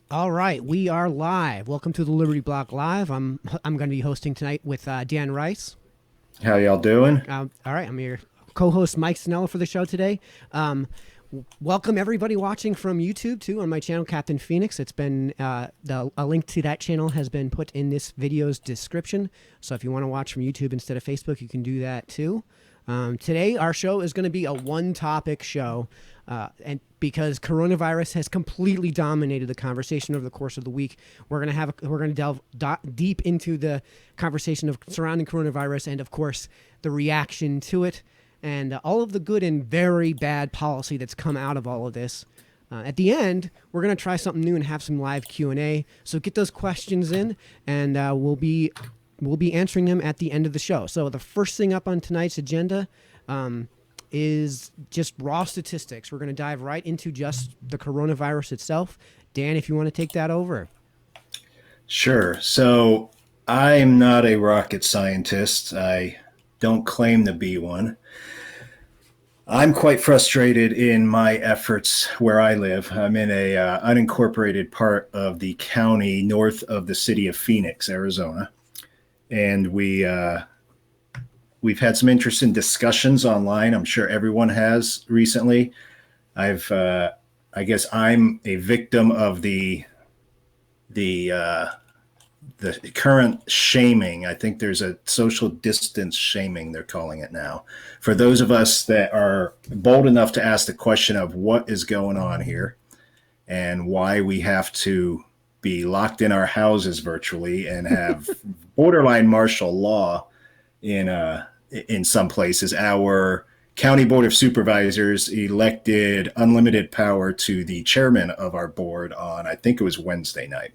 All right, we are live. Welcome to the Liberty Block Live. I'm going to be hosting tonight with Dan Rice. How y'all doing? All right, I'm your co-host Mike Snella for the show today. Welcome everybody watching from YouTube too on my channel Captain Phoenix. It's been a link to that channel has been put in this video's description. So if you want to watch from YouTube instead of Facebook, you can do that too. Today our show is going to be a one-topic show, and because coronavirus has completely dominated the conversation over the course of the week, we're going to delve deep into the conversation of surrounding coronavirus and, of course, the reaction to it and all of the good and very bad policy that's come out of all of this. At the end, we're going to try something new and have some live Q&A. So get those questions in, and we'll be answering them at the end of the show. So the first thing up on tonight's agenda is just raw statistics. We're going to dive right into just the coronavirus itself. Dan, if you want to take that over. Sure. So I'm not a rocket scientist. I don't claim to be one. I'm quite frustrated in my efforts where I live. I'm in a unincorporated part of the county north of the city of Phoenix, Arizona, and we've had some interesting discussions online. I'm sure everyone has recently. I guess I'm a victim of the the current shaming. I think there's a social distance shaming, they're calling it now, for those of us that are bold enough to ask the question of what is going on here and why we have to be locked in our houses virtually and have borderline martial law in some places. Our county board of supervisors elected unlimited power to the chairman of our board on, I think it was Wednesday night.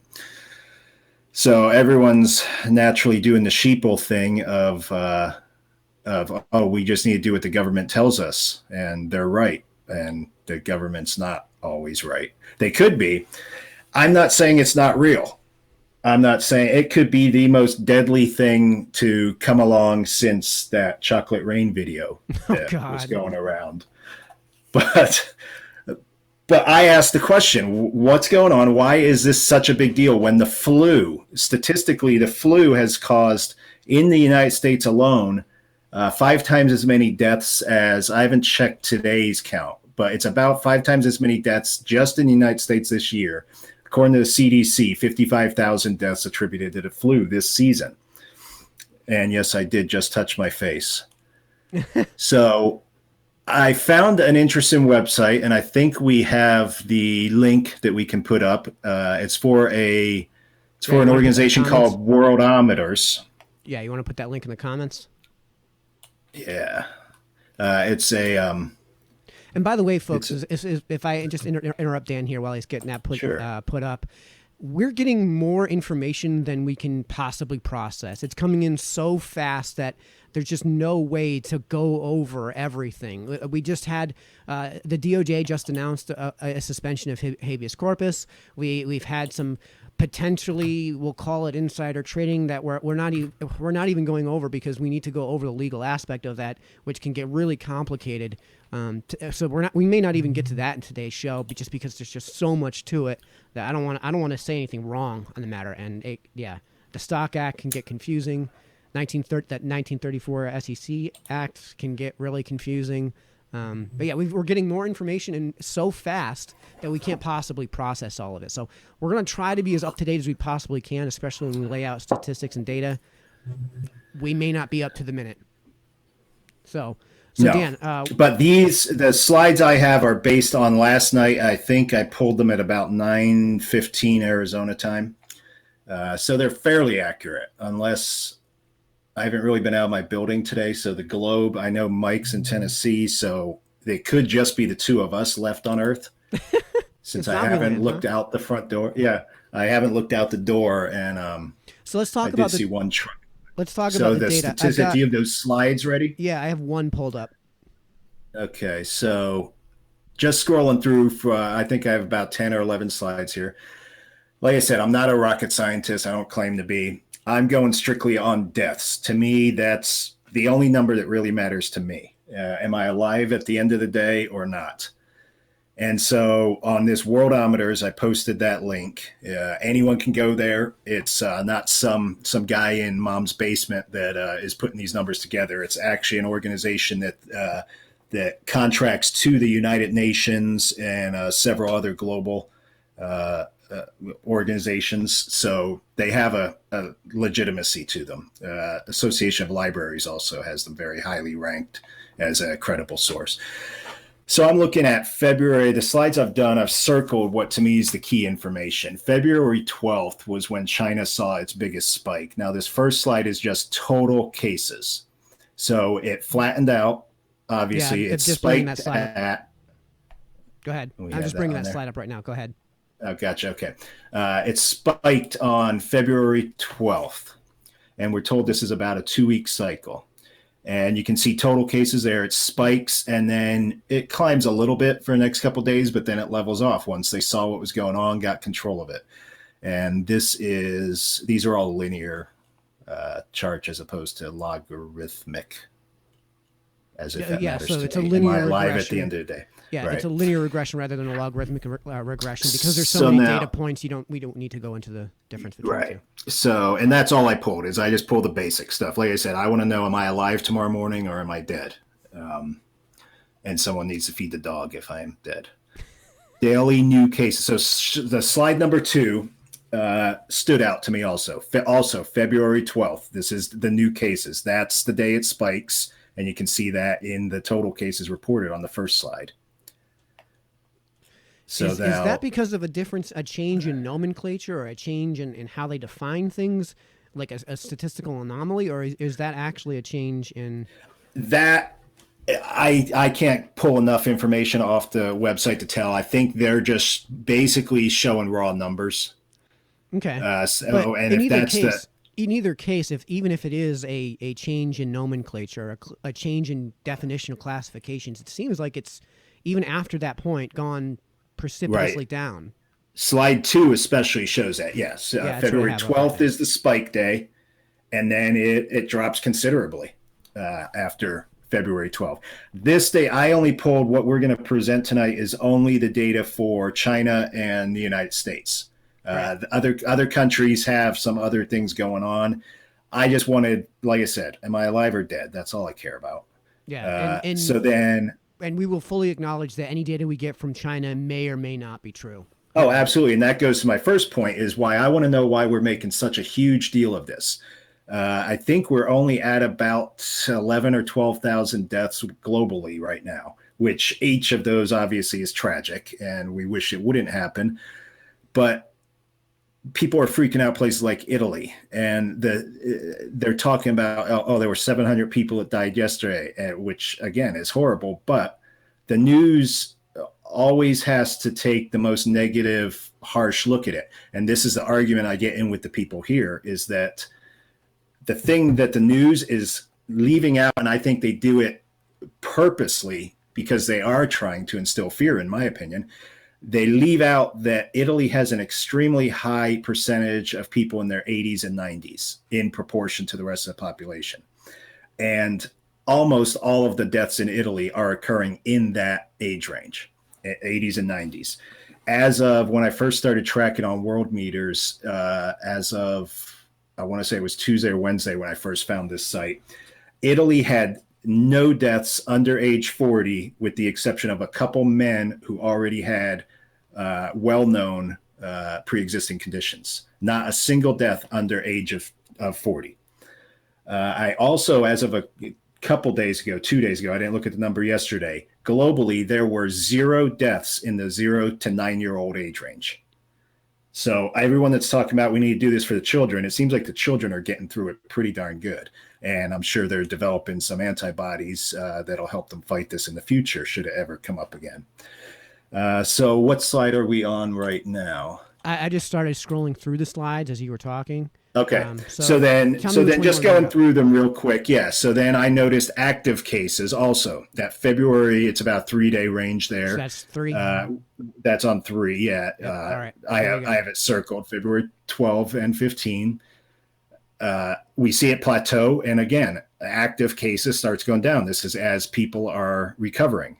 So everyone's naturally doing the sheeple thing of oh, we just need to do what the government tells us, and they're right, and the government's not always right. They could be. I'm not saying it's not real. I'm not saying it could be the most deadly thing to come along since that chocolate rain video Oh, that was God. going around. But but I asked the question, what's going on? Why is this such a big deal when the flu, statistically, the flu has caused in the United States alone 5 times as many deaths as, I haven't checked today's count, but it's about 5 times as many deaths just in the United States this year. According to the CDC, 55,000 deaths attributed to the flu this season. And yes, I did just touch my face. So I found an interesting website, and I think we have the link that we can put up. It's Yeah, for you an want to put that in the organization comments? called Worldometers. Yeah, you want to put that link in the comments? Yeah, it's a And by the way, folks, it's if I just interrupt Dan here while he's getting that sure. put up, we're getting more information than we can possibly process. It's coming in so fast that there's just no way to go over everything. We just had the DOJ just announced a suspension of habeas corpus. We've had some potentially, we'll call it insider trading, that we're not even going over because we need to go over the legal aspect of that, which can get really complicated. So we may not even get to that in today's show, just because there's just so much to it that I don't want to say anything wrong on the matter. And the Stock Act can get confusing. That 1934 SEC Act can get really confusing. But yeah, we're getting more information and so fast that we can't possibly process all of it. So we're going to try to be as up to date as we possibly can, especially when we lay out statistics and data. We may not be up to the minute. So No, Dan, but the slides I have are based on last night. I think I pulled them at about 9:15 Arizona time, so they're fairly accurate, unless I haven't really been out of my building today. So the globe, I know Mike's in Tennessee, so they could just be the two of us left on Earth, in since I haven't Zombieland, huh? looked out the front door. Yeah, I haven't looked out the door, and So I did see one truck. let's talk about So the the data. I've statistic, do got you have those slides ready? Yeah, I have one pulled up. Okay, so just scrolling through, for, I think I have about 10 or 11 slides here. Like I said, I'm not a rocket scientist. I don't claim to be. I'm going strictly on deaths. To me, that's the only number that really matters to me. Am I alive at the end of the day or not? And so on this Worldometers, I posted that link. Anyone can go there. It's not some guy in mom's basement that is putting these numbers together. It's actually an organization that contracts to the United Nations and several other global uh, organizations. So they have a legitimacy to them. Association of Libraries also has them very highly ranked as a credible source. So I'm looking at February. The slides I've done, I've circled what to me is the key information. February 12th was when China saw its biggest spike. Now, this first slide is just total cases. So it flattened out. Obviously, Yeah, it just bringing that spiked slide up. at. Go ahead. We I'm had just that bringing on that there. slide up right now. Go ahead. Oh, gotcha. Okay. It spiked on February 12th. And we're told this is about a 2-week cycle. And you can see total cases there. It spikes and then it climbs a little bit for the next couple of days, but then it levels off once they saw what was going on, got control of it. And these are all linear charts as opposed to logarithmic, as if that Yeah, matters so to it's a me. Am linear I alive at the regression. end of the day? Yeah, Right. it's a linear regression rather than a logarithmic regression because there's so So many now, data points. We don't need to go into the difference between the right. two. So, and that's all I pulled is I just pulled the basic stuff. Like I said, I want to know, am I alive tomorrow morning or am I dead? And someone needs to feed the dog if I am dead. Daily new cases. So the slide number 2 stood out to me also. Also, February 12th. This is the new cases. That's the day it spikes. And you can see that in the total cases reported on the first slide. So Is that because of a change in nomenclature or a change in how they define things, like a statistical anomaly, or is that actually a change in that I can't pull enough information off the website to tell. I think they're just basically showing raw numbers. Okay. But And if that's the in either case, if even if it is a change in nomenclature, a change in definitional classifications, it seems like it's even after that point gone precipitously right, down. slide 2 especially shows that. Yes, Yeah, that's what I February have up right 12th now. is the spike day, and then it drops considerably after February 12th. This day, I only pulled what we're going to present tonight is only the data for China and the United States. Right. The other countries have some other things going on. I just wanted, like I said, am I alive or dead? That's all I care about. Yeah, and So then, we will fully acknowledge that any data we get from China may or may not be true. oh, absolutely. And that goes to my first point is why I want to know why we're making such a huge deal of this. I think we're only at about 11 or 12,000 deaths globally right now, which each of those obviously is tragic and we wish it wouldn't happen. But people are freaking out places like Italy, and they're talking about there were 700 people that died yesterday, which again is horrible. But the news always has to take the most negative, harsh look at it. And this is the argument I get in with the people here: is that the thing that the news is leaving out, and I think they do it purposely because they are trying to instill fear, in my opinion. They leave out that Italy has an extremely high percentage of people in their 80s and 90s in proportion to the rest of the population. And almost all of the deaths in Italy are occurring in that age range, 80s and 90s. As of when I first started tracking on world meters, as of, I want to say it was Tuesday or Wednesday when I first found this site, Italy had no deaths under age 40, with the exception of a couple men who already had well-known pre-existing conditions. Not a single death under age of 40. I also, as of a couple days ago, 2 days ago, I didn't look at the number yesterday, globally, there were 0 deaths in the 0 to 9-year-old age range. So everyone that's talking about we need to do this for the children, it seems like the children are getting through it pretty darn good. And I'm sure they're developing some antibodies that'll help them fight this in the future, should it ever come up again. So what slide are we on right now? I just started scrolling through the slides as you were talking. Okay. So So then tell me which one just you wanna going go. through them real quick. Yeah. So then I noticed active cases also. That February, it's about 3-day range So there. that's 3. That's on 3. Yeah. Yep. All right. I There you go. have it circled February 12 and 15. We see it plateau. And again, active cases starts going down. This is as people are recovering.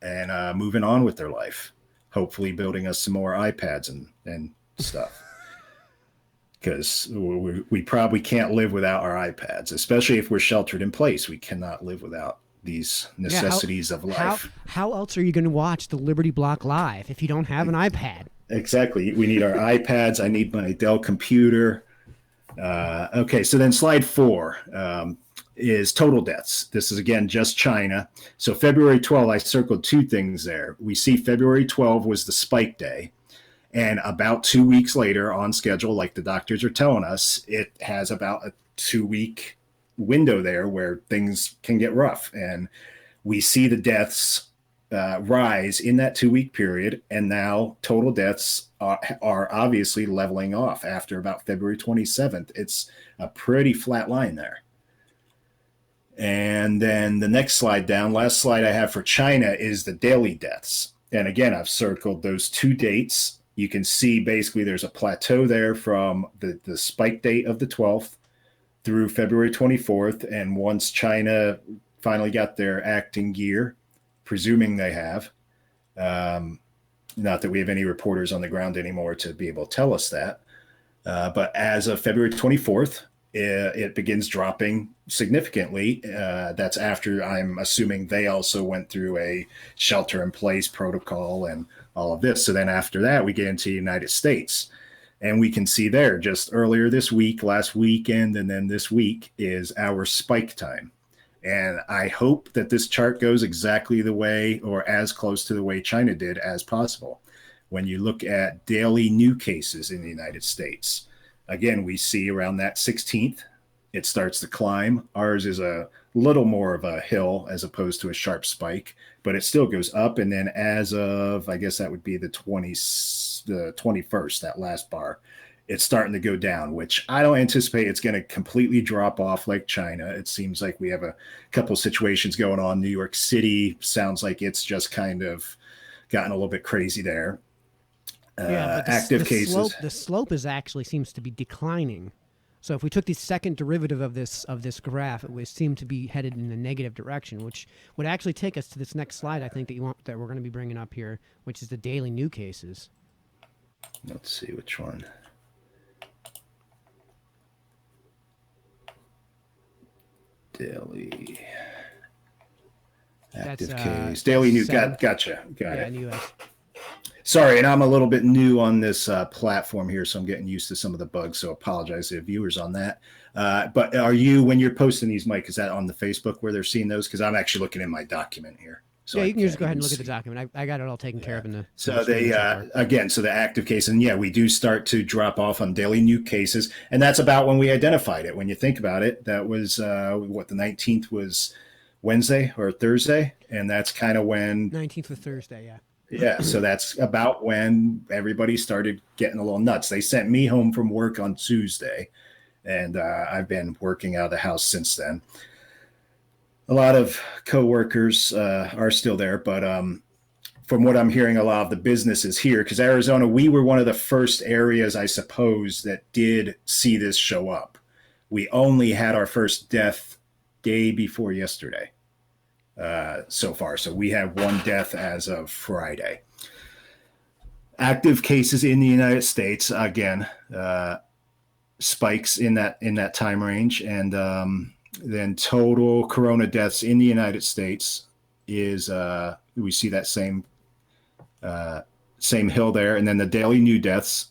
and moving on with their life, hopefully building us some more iPads and stuff. Because we probably can't live without our iPads, especially if we're sheltered in place. We cannot live without these necessities of life. How else are you going to watch the Liberty Block live if you don't have an iPad? Exactly. We need our iPads. I need my Dell computer. Okay, so then slide 4 is total deaths. This is, again, just China. So February 12, I circled 2 things there. We see February 12 was the spike day. And about 2 weeks later on schedule, like the doctors are telling us, it has about a 2-week window there where things can get rough. And we see the deaths rise in that 2-week period. And now total deaths are obviously leveling off after about February 27th. It's a pretty flat line there. And then the next slide down, last slide I have for China is the daily deaths. And again, I've circled those 2 dates. You can see basically there's a plateau there from the spike date of the 12th through February 24th. And once China finally got their act in gear, presuming they have, not that we have any reporters on the ground anymore to be able to tell us that, but as of February 24th, it begins dropping significantly. That's after, I'm assuming, they also went through a shelter-in-place protocol and all of this. So then after that, we get into the United States. And we can see there just earlier this week, last weekend, and then this week is our spike time. And I hope that this chart goes exactly the way or as close to the way China did as possible. When you look at daily new cases in the United States, again, we see around that 16th, it starts to climb. Ours is a little more of a hill as opposed to a sharp spike, but it still goes up. And then as of, I guess that would be the 21st, that last bar, it's starting to go down, which I don't anticipate it's going to completely drop off like China. It seems like we have a couple situations going on. New York City sounds like it's just kind of gotten a little bit crazy there. But active cases. The slope is actually seems to be declining. So if we took the second derivative of this graph, it would seem to be headed in a negative direction, which would actually take us to this next slide. I think that we're going to be bringing up here, which is the daily new cases. Let's see which one. Daily active case. Daily new. Gotcha. Got it. US. Sorry, and I'm a little bit new on this platform here, so I'm getting used to some of the bugs, so apologize to the viewers on that. But are you, when you're posting these, Mike, is that on the Facebook where they're seeing those? Because I'm actually looking in my document here. So yeah, you can just go ahead and look at the document. I got it all taken care of in the. So they again, so the active case, and yeah, we do start to drop off on daily new cases, and that's about when we identified it. When you think about it, that was what, the 19th was Wednesday or Thursday, and that's kind of when 19th was Thursday, yeah. Yeah, so that's about when everybody started getting a little nuts. They sent me home from work on Tuesday, and I've been working out of the house since then. A lot of coworkers are still there, but from what I'm hearing, a lot of the businesses here, because Arizona, we were one of the first areas, I suppose, that did see this show up. We only had our first death day before yesterday. So far. So we have 1 death as of Friday. Active cases in the United States, again, spikes in that time range. And then total corona deaths in the United States is, we see that same hill there. And then the daily new deaths,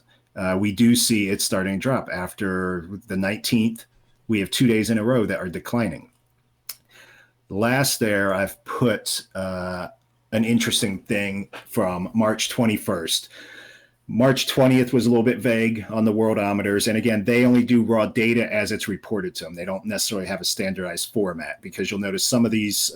we do see it starting to drop. After the 19th, we have 2 days in a row that are declining. Last there, I've put an interesting thing from March 21st. March 20th was a little bit vague on the worldometers. And again, they only do raw data as it's reported to them. They don't necessarily have a standardized format, because you'll notice some of these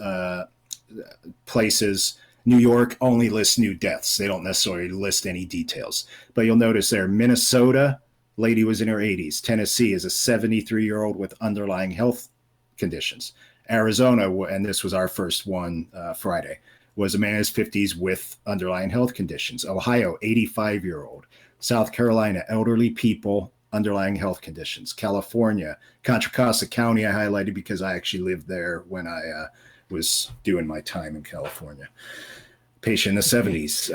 places, New York only lists new deaths. They don't necessarily list any details. But you'll notice there, Minnesota, lady was in her 80s. Tennessee is a 73-year-old with underlying health conditions. Arizona, and this was our first one Friday, was a man in his 50s with underlying health conditions. Ohio, 85-year-old. South Carolina, elderly people, underlying health conditions. California, Contra Costa County, I highlighted because I actually lived there when I was doing my time in California. patient in the '70s.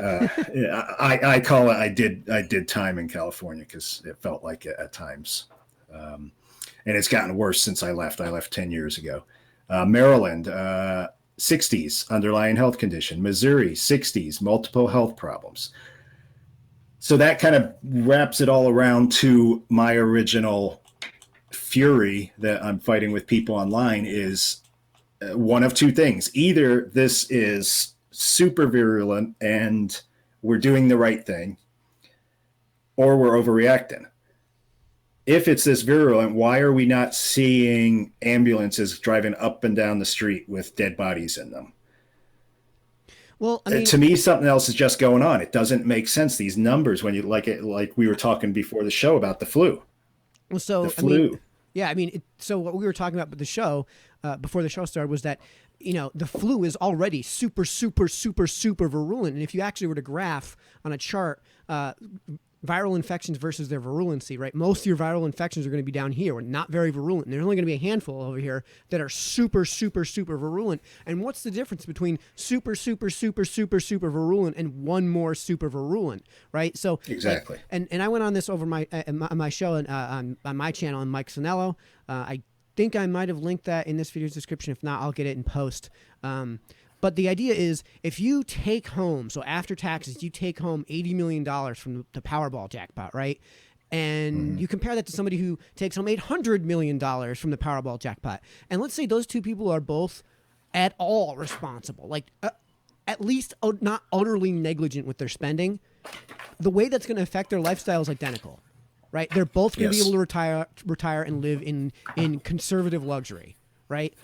I call it. I did time in California because it felt like it at times, and it's gotten worse since I left. I left 10 years ago. Maryland, 60s, underlying health condition. Missouri, 60s, multiple health problems. So that kind of wraps it all around to my original fury that I'm fighting with people online is one of two things. Either this is super virulent and we're doing the right thing, or we're overreacting. If it's this virulent, why are we not seeing ambulances driving up and down the street with dead bodies in them? Well, I mean, To me, something else is just going on. It doesn't make sense. These numbers, when you like we were talking before the show about the flu. well, so The I mean, flu. yeah, I mean, so what we were talking about with the show before the show started was that the flu is already super, super, super, super virulent, and if you actually were to graph on a chart. Viral infections versus their virulency, right? Most of your viral infections are going to be down here. We're not very virulent. And there's only going to be a handful over here that are super, super, super virulent. And what's the difference between super, super, super, super, super virulent and one more super virulent, right? So Exactly. and I went on this over my show and on my channel on Mike Sonello. I think I might have linked that in this video's description. If not, I'll get it in post. But the idea is if you take home, so after taxes, you take home $80 million from the Powerball jackpot, right? And you compare that to somebody who takes home $800 million from the Powerball jackpot. And let's say those two people are both at all responsible, like at least not utterly negligent with their spending. The way that's going to affect their lifestyle is identical, right? They're both going to be able to retire and live in conservative luxury, right?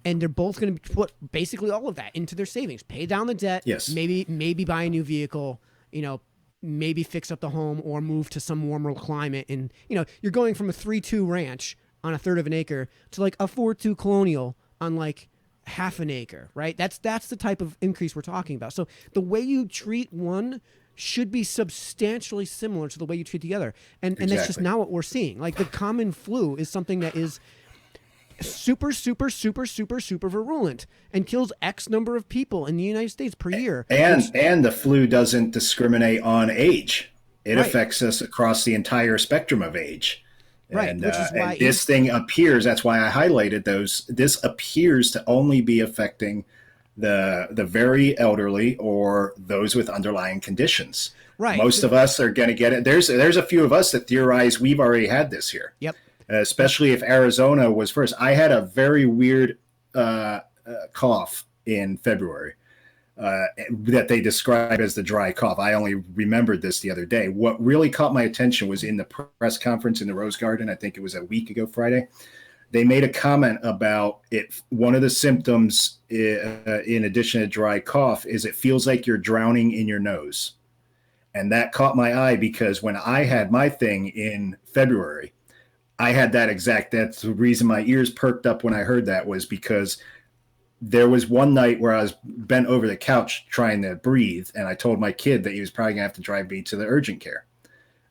And they're both going to put basically all of that into their savings, pay down the debt, Yes. maybe buy a new vehicle, maybe fix up the home or move to some warmer climate. And, you're going from a 3-2 ranch on a third of an acre to like a 4-2 colonial on like half an acre, right? That's the type of increase we're talking about. So the way you treat one should be substantially similar to the way you treat the other. And that's just not what we're seeing. Like the common flu is something that is super, super, super, super, super virulent and kills X number of people in the United States per year. And the flu doesn't discriminate on age. It Right. affects us across the entire spectrum of age. Right, And, which is why and this thing appears, that's why I highlighted those. This appears to only be affecting the very elderly or those with underlying conditions. Right. Most of us are going to get it. There's a few of us that theorize we've already had this here. Yep. Especially if Arizona was first. I had a very weird cough in February that they describe as the dry cough. I only remembered this the other day. What really caught my attention was in the press conference in the Rose Garden. I think it was a week ago Friday. They made a comment about it. One of the symptoms, in addition to dry cough, is it feels like you're drowning in your nose. And that caught my eye because when I had my thing in February, I had that's the reason my ears perked up when I heard that, was because there was one night where I was bent over the couch trying to breathe, and I told my kid that he was probably going to have to drive me to the urgent care.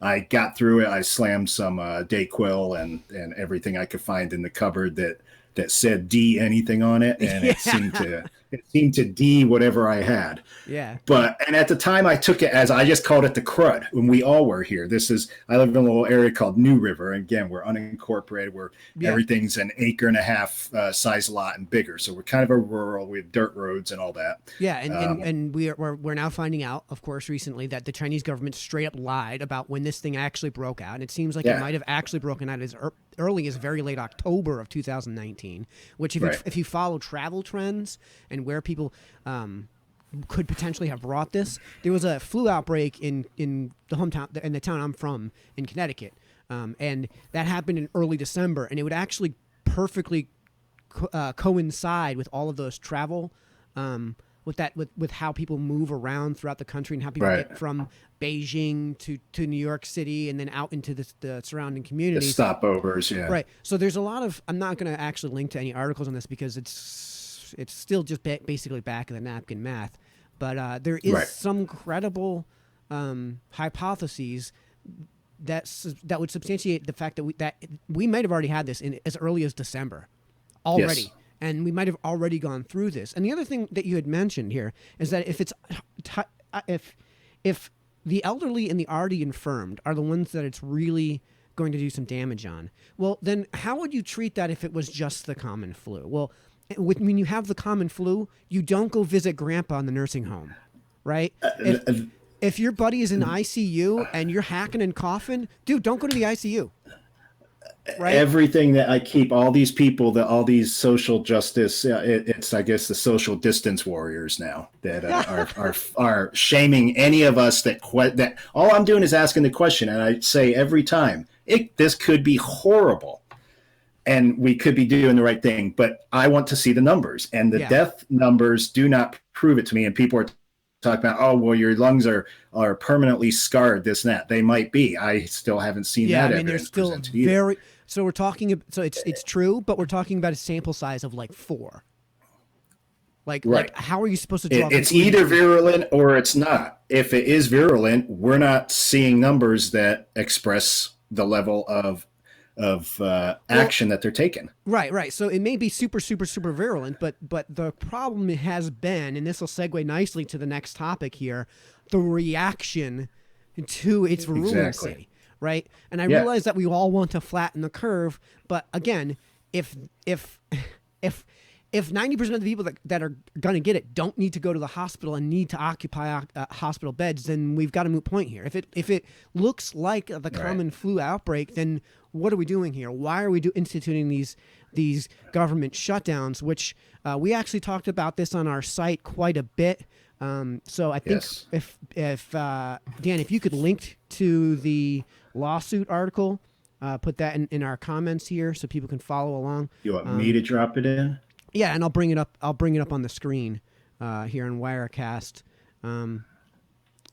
I got through it. I slammed some Dayquil and everything I could find in the cupboard that said D anything on it, and it seemed to D whatever I had. Yeah. And at the time I took it as, I just called it the crud when we all were here. I live in a little area called New River. And again, we're unincorporated. Everything's an acre and a half size lot and bigger. So we're kind of a rural, we have dirt roads and all that. Yeah. And we're now finding out, of course, recently that the Chinese government straight up lied about when this thing actually broke out. And it seems like it might have actually broken out as early as very late October of 2019, which if you follow travel trends and where people could potentially have brought this, there was a flu outbreak in the hometown, in the town I'm from in Connecticut, and that happened in early December, and it would actually perfectly coincide with all of those travel, with how people move around throughout the country and how people get from Beijing to New York City and then out into the surrounding communities. The stopovers, yeah. Right. So there's a lot of, I'm not going to actually link to any articles on this because it's still just basically back of the napkin math. But there is some credible hypotheses that would substantiate the fact that we might have already had this in as early as December already. Yes. And we might have already gone through this. And the other thing that you had mentioned here is that if the elderly and the already infirmed are the ones that it's really going to do some damage on, well, then how would you treat that if it was just the common flu? Well, when you have the common flu, you don't go visit grandpa in the nursing home, right? If your buddy is in ICU and you're hacking and coughing, dude, don't go to the ICU. Right? Everything that I keep, all these people, all these social justice, it's, I guess, the social distance warriors now that are shaming any of us that all I'm doing is asking the question. And I say every time, this could be horrible and we could be doing the right thing, but I want to see the numbers, and the death numbers do not prove it to me. And people are talking about, oh, well, your lungs are permanently scarred, this and that. They might be. I still haven't seen that. I mean, they're still very. So we're talking. So it's true, but we're talking about a sample size of like 4. Like how are you supposed to draw? It's either virulent or it's not. If it is virulent, we're not seeing numbers that express the level of action that they're taking. Right. So it may be super, super, super virulent, but the problem has been, and this will segue nicely to the next topic here, the reaction to its virulency. Exactly. Right. And I realize that we all want to flatten the curve, but again, if 90% of the people that are going to get it don't need to go to the hospital and need to occupy hospital beds, then we've got a moot point here. If it looks like the common flu outbreak, then what are we doing here? Why are we instituting these government shutdowns, which we actually talked about this on our site quite a bit. So I think if Dan, if you could link to the lawsuit article, put that in our comments here so people can follow along. You want me to drop it in? Yeah, and I'll bring it up on the screen here on Wirecast.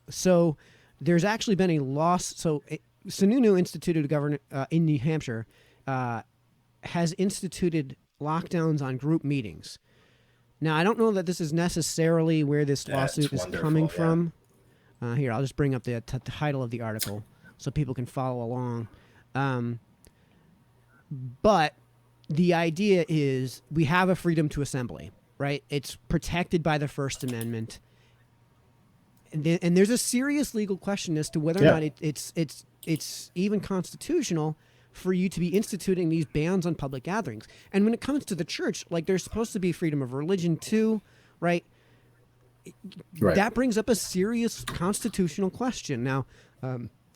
So there's actually been a loss. So Sununu Institute of Government in New Hampshire has instituted lockdowns on group meetings. Now, I don't know that this is necessarily where this lawsuit is coming from. Here, I'll just bring up the title of the article so people can follow along. But the idea is we have a freedom to assembly, right? It's protected by the First Amendment. And there's a serious legal question as to whether or not it's even constitutional for you to be instituting these bans on public gatherings. And when it comes to the church, like, there's supposed to be freedom of religion too, right? That brings up a serious constitutional question. Now,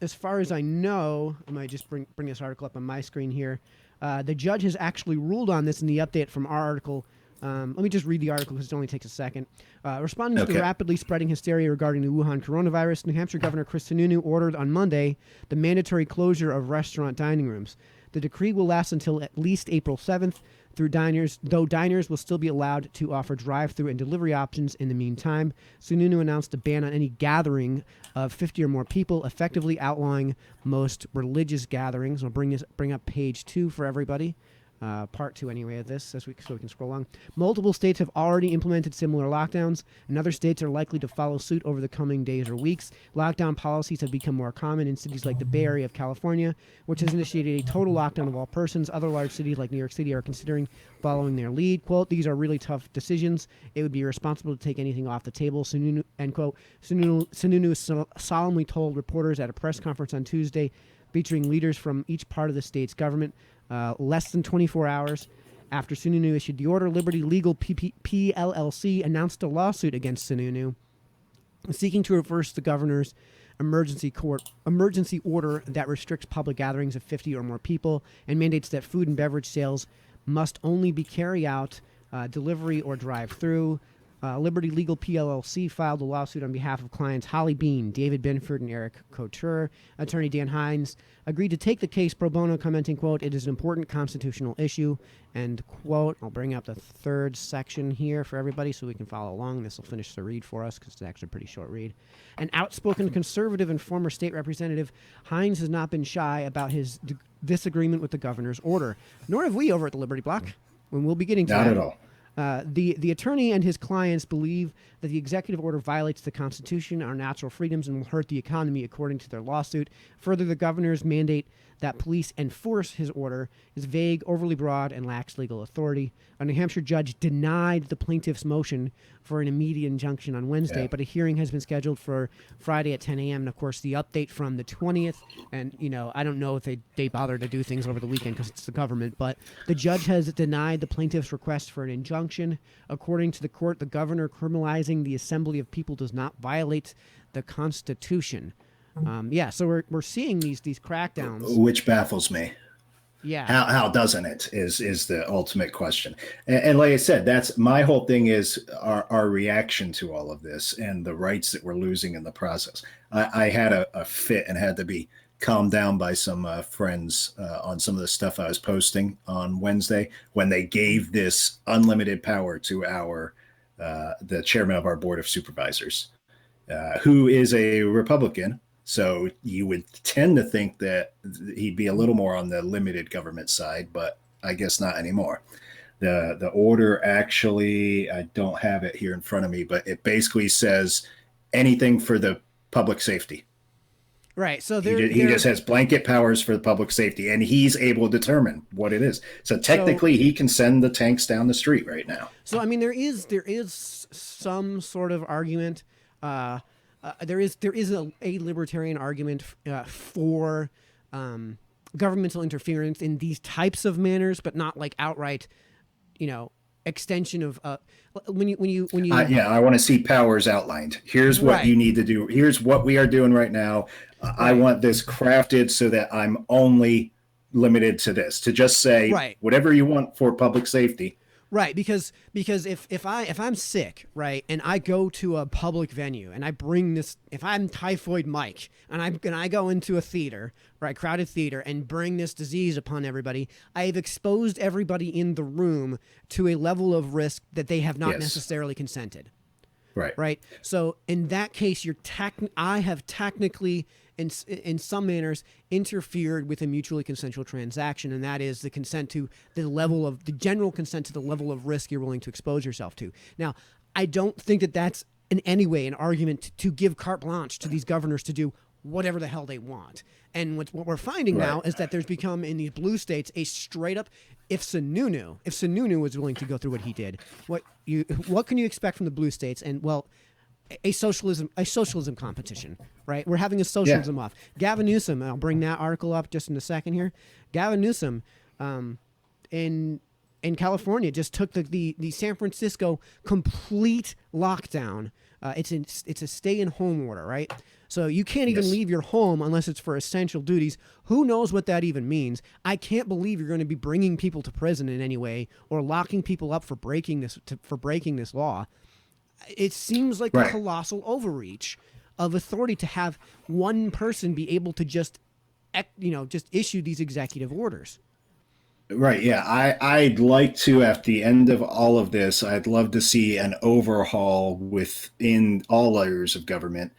as far as I know, I might just bring this article up on my screen here. The judge has actually ruled on this in the update from our article. Let me just read the article because it only takes a second. Responding to the rapidly spreading hysteria regarding the Wuhan coronavirus, New Hampshire Governor Chris Sununu ordered on Monday the mandatory closure of restaurant dining rooms. The decree will last until at least April 7th, though diners will still be allowed to offer drive-through and delivery options in the meantime. Sununu announced a ban on any gathering of 50 or more people, effectively outlawing most religious gatherings. I'll bring up page 2 for everybody. Part 2 anyway of this, so we can scroll along. Multiple states have already implemented similar lockdowns, and other states are likely to follow suit over the coming days or weeks. Lockdown policies have become more common in cities like the Bay Area of California, which has initiated a total lockdown of all persons. Other large cities like New York City are considering following their lead. Quote, "These are really tough decisions. It would be irresponsible to take anything off the table," Sununu, end quote. Sununu solemnly told reporters at a press conference on Tuesday, featuring leaders from each part of the state's government. Less than 24 hours after Sununu issued the order, Liberty Legal PLLC announced a lawsuit against Sununu, seeking to reverse the governor's emergency order that restricts public gatherings of 50 or more people and mandates that food and beverage sales must only be carry out, delivery, or drive-through. Liberty Legal PLLC filed a lawsuit on behalf of clients Holly Bean, David Benford, and Eric Couture. Attorney Dan Hines agreed to take the case pro bono, commenting, quote, "It is an important constitutional issue," end quote. I'll bring up the third section here for everybody so we can follow along. This will finish the read for us because it's actually a pretty short read. An outspoken conservative and former state representative, Hines has not been shy about his disagreement with the governor's order, nor have we over at the Liberty Block, when we'll be getting to Not that. at all. The attorney and his clients believe that the executive order violates the Constitution, our natural freedoms, and will hurt the economy, according to their lawsuit. Further, the governor's mandate that police enforce his order is vague, overly broad, and lacks legal authority. A New Hampshire judge denied the plaintiff's motion for an immediate injunction on Wednesday, but a hearing has been scheduled for Friday at 10 a.m. And, of course, the update from the 20th, and, I don't know if they bother to do things over the weekend because it's the government, but the judge has denied the plaintiff's request for an injunction. According to the court, the governor criminalizing the assembly of people does not violate the Constitution. So we're seeing these crackdowns, which baffles me. Yeah. How doesn't it is the ultimate question. And like I said, that's my whole thing is our reaction to all of this and the rights that we're losing in the process. I had a fit and had to be calmed down by some friends on some of the stuff I was posting on Wednesday when they gave this unlimited power to the chairman of our board of supervisors, who is a Republican. So you would tend to think that he'd be a little more on the limited government side, but I guess not anymore. The order actually, I don't have it here in front of me, but it basically says anything for the public safety. Right. So he just has blanket powers for the public safety, and he's able to determine what it is. So technically, he can send the tanks down the street right now. So I mean, there is some sort of argument. There is a libertarian argument for governmental interference in these types of manners, but not like outright, extension of when you. I want to see powers outlined. Here's what you need to do. Here's what we are doing right now. I want this crafted so that I'm only limited to this. To just say whatever you want for public safety. Right, because if I'm sick, right, and I go to a public venue and I bring this, if I'm Typhoid Mike and I go into a theater, right, crowded theater, and bring this disease upon everybody, I have exposed everybody in the room to a level of risk that they have not necessarily consented. Right. So in that case, I have technically, in some manners, interfered with a mutually consensual transaction, and that is the consent to the general consent to the level of risk you're willing to expose yourself to. Now, I don't think that that's in any way an argument to give carte blanche to these governors to do whatever the hell they want. And what we're finding now is that there's become, in these blue states, a straight up, if Sununu was willing to go through what he did, what can you expect from the blue states? And well, a socialism competition, right? We're having a socialism off. Gavin Newsom, I'll bring that article up just in a second here. Gavin Newsom, in California, just took the San Francisco complete lockdown. It's a stay-in-home order, right? So you can't even leave your home unless it's for essential duties. Who knows what that even means? I can't believe you're going to be bringing people to prison in any way or locking people up for breaking this law. It seems like a colossal overreach of authority to have one person be able to just issue these executive orders. Right. Yeah. I'd like to, at the end of all of this, I'd love to see an overhaul within all layers of government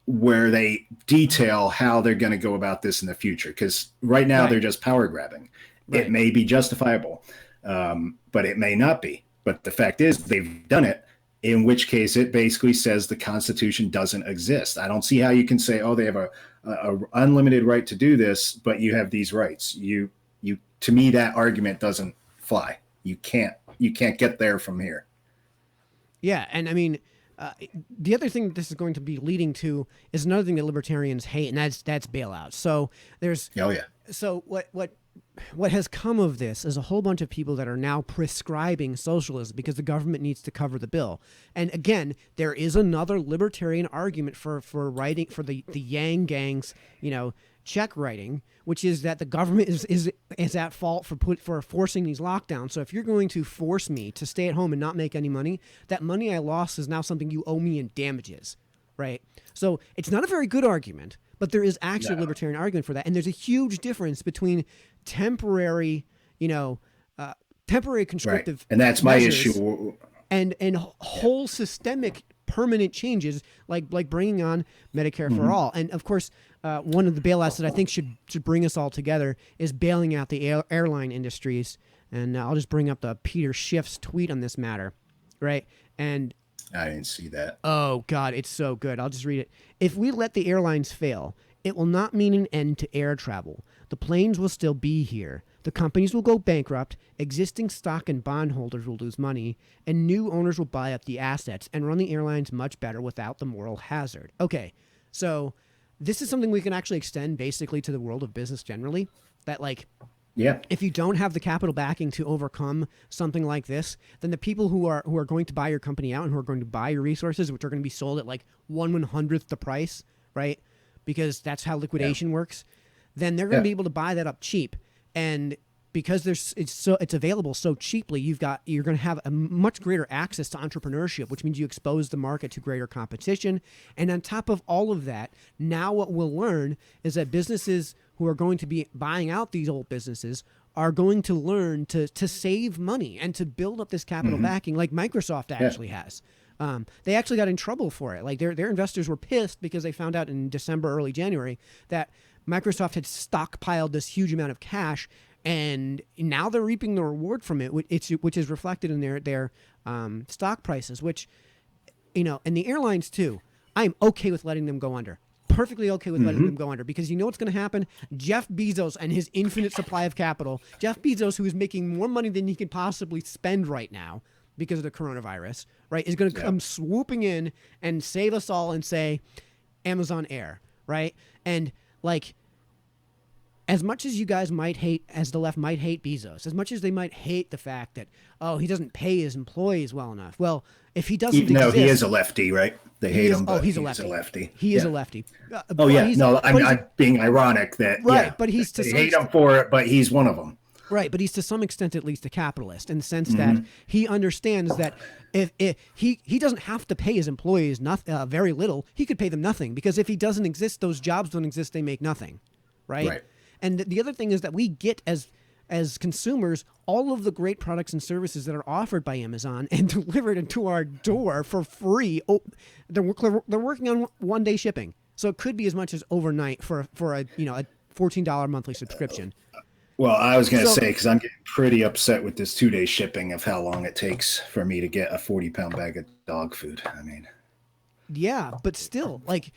where they detail how they're going to go about this in the future. Because right now they're just power grabbing. Right. It may be justifiable, but it may not be. But the fact is they've done it, in which case it basically says the Constitution doesn't exist. I don't see how you can say, oh, they have a unlimited right to do this, but you have these rights. To me, that argument doesn't fly. You can't get there from here. Yeah. And I mean, the other thing that this is going to be leading to is another thing that libertarians hate, and that's bailouts. So So what has come of this is a whole bunch of people that are now prescribing socialism because the government needs to cover the bill. And again, there is another libertarian argument for writing for the Yang Gang's, check writing, which is that the government is at fault for forcing these lockdowns. So if you're going to force me to stay at home and not make any money, that money I lost is now something you owe me in damages, right? So it's not a very good argument, but there is actually a libertarian argument for that. And there's a huge difference between temporary constructive and that's my issue, and whole systemic permanent changes like bringing on Medicare for all. And of course, one of the bailouts that I think should bring us all together is bailing out the airline industries And I'll just bring up the Peter Schiff's tweet on this matter, right? And I didn't see that. oh, God, it's so good. I'll just read it. If we let the airlines fail, it will not mean an end to air travel. The planes will still be here. The companies will go bankrupt, existing stock and bondholders will lose money, and new owners will buy up the assets and run the airlines much better without the moral hazard. Okay, so this is something we can actually extend basically to the world of business generally, that like, Yeah. if you don't have the capital backing to overcome something like this, then the people who are going to buy your company out and who are going to buy your resources, which are going to be sold at like 1/100th the price, right? Because that's how liquidation works. Then they're going to be able to buy that up cheap, and because it's available so cheaply, you're going to have a much greater access to entrepreneurship, which means you expose the market to greater competition. And on top of all of that, now what we'll learn is that businesses who are going to be buying out these old businesses are going to learn to save money and to build up this capital backing, like Microsoft actually has. They actually got in trouble for it. Like their investors were pissed because they found out in December, early January, that Microsoft had stockpiled this huge amount of cash, and now they're reaping the reward from it, which is reflected in their stock prices. Which, and the airlines too. I'm okay with letting them go under. Perfectly okay with letting them go under, because you know what's going to happen? Jeff Bezos and his infinite supply of capital. Jeff Bezos, who is making more money than he can possibly spend right now because of the coronavirus, right, is going to come swooping in and save us all and say, Amazon Air, right? And like, as much as you guys might hate, as the left might hate Bezos, as much as they might hate the fact that, oh, he doesn't pay his employees well enough. Well, if he doesn't exist, he is a lefty, right? They hate him, but he's a lefty. He is a lefty. I'm being ironic that, right, but he's to they hate him for it, but he's one of them. Right, but he's to some extent at least a capitalist, in the sense that he understands that if he doesn't have to pay his employees very little, he could pay them nothing, because if he doesn't exist, those jobs don't exist, they make nothing, right? And the other thing is that we get as consumers all of the great products and services that are offered by Amazon and delivered into our door for free. Oh, they're working on one-day shipping, so it could be as much as overnight for a $14 monthly subscription. Well, I was going to say, because I'm getting pretty upset with this 2-day shipping of how long it takes for me to get a 40-pound bag of dog food. I mean, yeah, but still, like,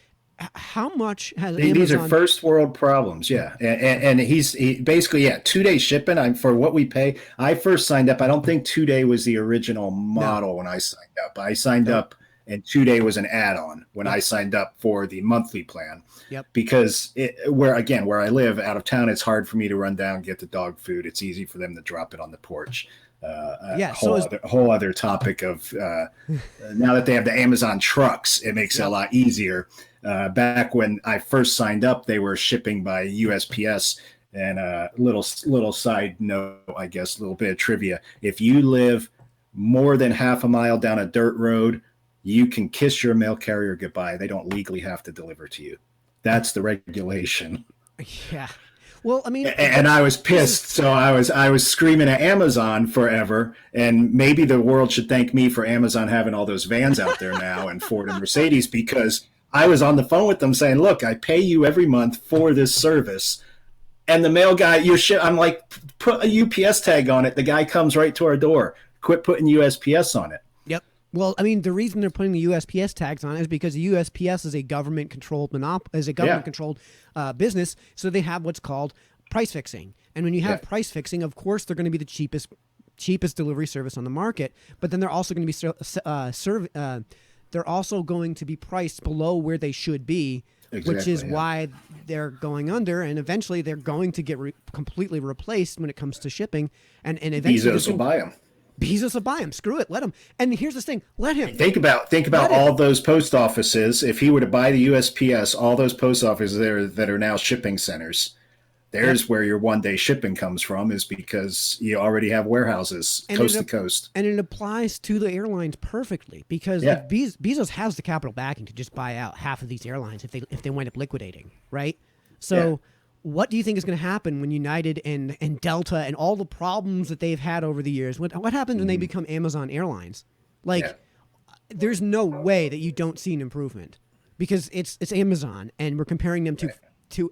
how much has these Amazon... are first world problems? Yeah, and he basically 2-day shipping. For what we pay. I first signed up. I don't think 2-day was the original model when I signed up. I signed up, and 2-day was an add-on when I signed up for the monthly plan. Yep. Because where I live out of town, it's hard for me to run down and get the dog food. It's easy for them to drop it on the porch. Whole other topic of now that they have the Amazon trucks, it makes it a lot easier. Back when I first signed up, they were shipping by USPS. And a little side note, I guess, a little bit of trivia. If you live more than half a mile down a dirt road, you can kiss your mail carrier goodbye. They don't legally have to deliver to you. That's the regulation. Yeah. Well, I mean, and I was pissed, so I was screaming at Amazon forever, and maybe the world should thank me for Amazon having all those vans out there now, and Ford and Mercedes, because I was on the phone with them saying, "Look, I pay you every month for this service," and the mail guy, I'm like, put a UPS tag on it. The guy comes right to our door. Quit putting USPS on it. Yep. Well, I mean, the reason they're putting the USPS tags on it is because the USPS is a government-controlled business, so they have what's called price fixing. And when you have price fixing, of course, they're going to be the cheapest delivery service on the market. But then they're also going to be they're also going to be priced below where they should be, which is why they're going under, and eventually they're going to get completely replaced when it comes to shipping. And eventually Bezos will buy them. Bezos will buy him. Screw it. Let him. And here's the thing. Let him. Think about all those post offices. If he were to buy the USPS, all those post offices there that are now shipping centers, there's where your 1-day shipping comes from, is because you already have warehouses coast to coast. And it applies to the airlines perfectly, because like Bezos has the capital backing to just buy out half of these airlines if they wind up liquidating, right? So what do you think is going to happen when United and Delta and all the problems that they've had over the years? What happens when they become Amazon Airlines? There's no way that you don't see an improvement, because it's Amazon, and we're comparing them to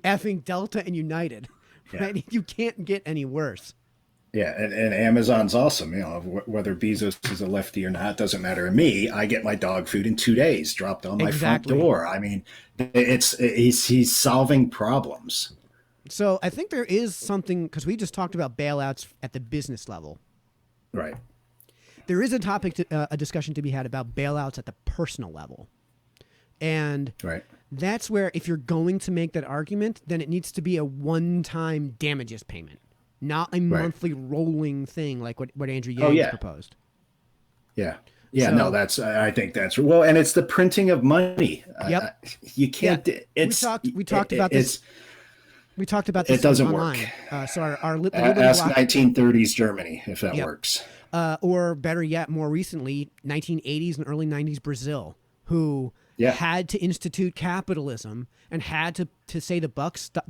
effing Delta and United, right? You can't get any worse. Yeah, and Amazon's awesome. Whether Bezos is a lefty or not doesn't matter to me. I get my dog food in 2 days, dropped on my front Exactly. door. I mean, he's solving problems. So I think there is something, because we just talked about bailouts at the business level. Right. There is a topic, a discussion to be had about bailouts at the personal level. And Right. that's where, if you're going to make that argument, then it needs to be a one-time damages payment, not a Right. monthly rolling thing like what Andrew Oh, Yang yeah. proposed. Yeah. Yeah, So- no, I think that's well, and it's the printing of money. Yep. You can't. Yeah. It's We talked about this. We talked about this It doesn't online. work. So our Liberty Ask Block, 1930s Germany if that Yep. works. Or better yet, more recently, 1980s and early 90s Brazil, who Yeah. had to institute capitalism and had to say the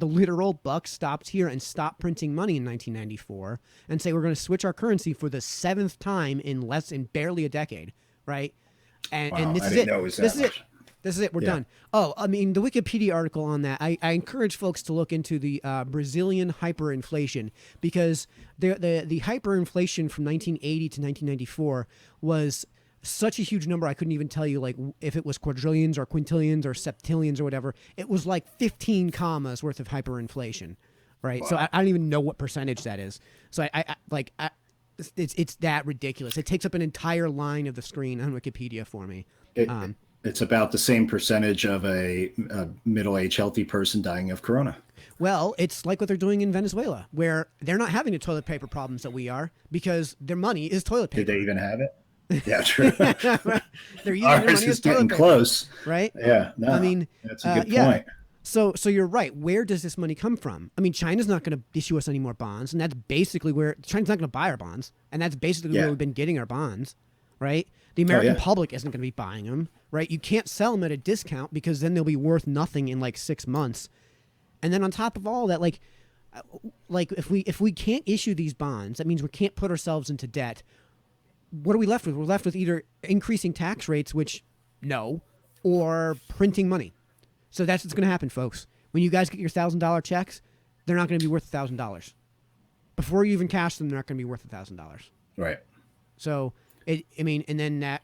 literal buck stopped here and stop printing money in 1994 and say we're going to switch our currency for the 7th time in barely a decade, right? And, Wow, and this I is didn't it. know it was that This is it. much. This is it. We're Yeah. done. Oh, I mean, the Wikipedia article on that, I encourage folks to look into the Brazilian hyperinflation, because the hyperinflation from 1980 to 1994 was such a huge number. I couldn't even tell you like if it was quadrillions or quintillions or septillions or whatever. It was like 15 commas worth of hyperinflation, right? So Wow. I don't even know what percentage that is. So it's that ridiculous. It takes up an entire line of the screen on Wikipedia for me. It's about the same percentage of a middle-aged healthy person dying of corona. Well, it's like what they're doing in Venezuela, where they're not having the toilet paper problems that we are because their money is toilet Did paper. they even have it? Yeah, true. They're using their Ours money is as toilet getting paper, close. right? Yeah, no, I mean, that's a good yeah. point. So you're right. Where does this money come from? I mean, China's not going to issue us any more bonds, and that's basically where China's not going to buy our bonds, and that's basically Yeah. where we've been getting our bonds, right? The American yeah. public isn't going to be buying them, right? You can't sell them at a discount because then they'll be worth nothing in like 6 months. And then on top of all that, like if we can't issue these bonds, that means we can't put ourselves into debt. What are we left with? We're left with either increasing tax rates, which no, or printing money. So that's what's going to happen, folks. When you guys get your $1,000 checks, they're not going to be worth $1,000. Before you even cash them, they're not going to be worth $1,000. Right. So and then that,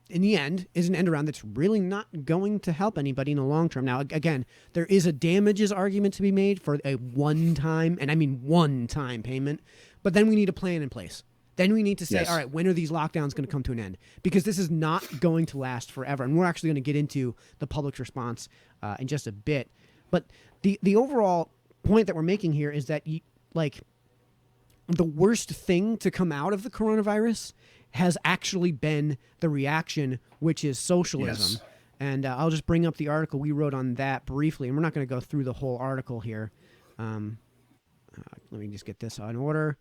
in the end, is an end around that's really not going to help anybody in the long term. Now, again, there is a damages argument to be made for a one-time, and I mean one-time payment, but then we need a plan in place. Then we need to say, Yes. all right, when are these lockdowns going to come to an end? Because this is not going to last forever. And we're actually going to get into the public's response in just a bit. But the overall point that we're making here is that, the worst thing to come out of the coronavirus has actually been the reaction, which is socialism. Yes. And I'll just bring up the article we wrote on that briefly. And we're not going to go through the whole article here. Let me just get this in order.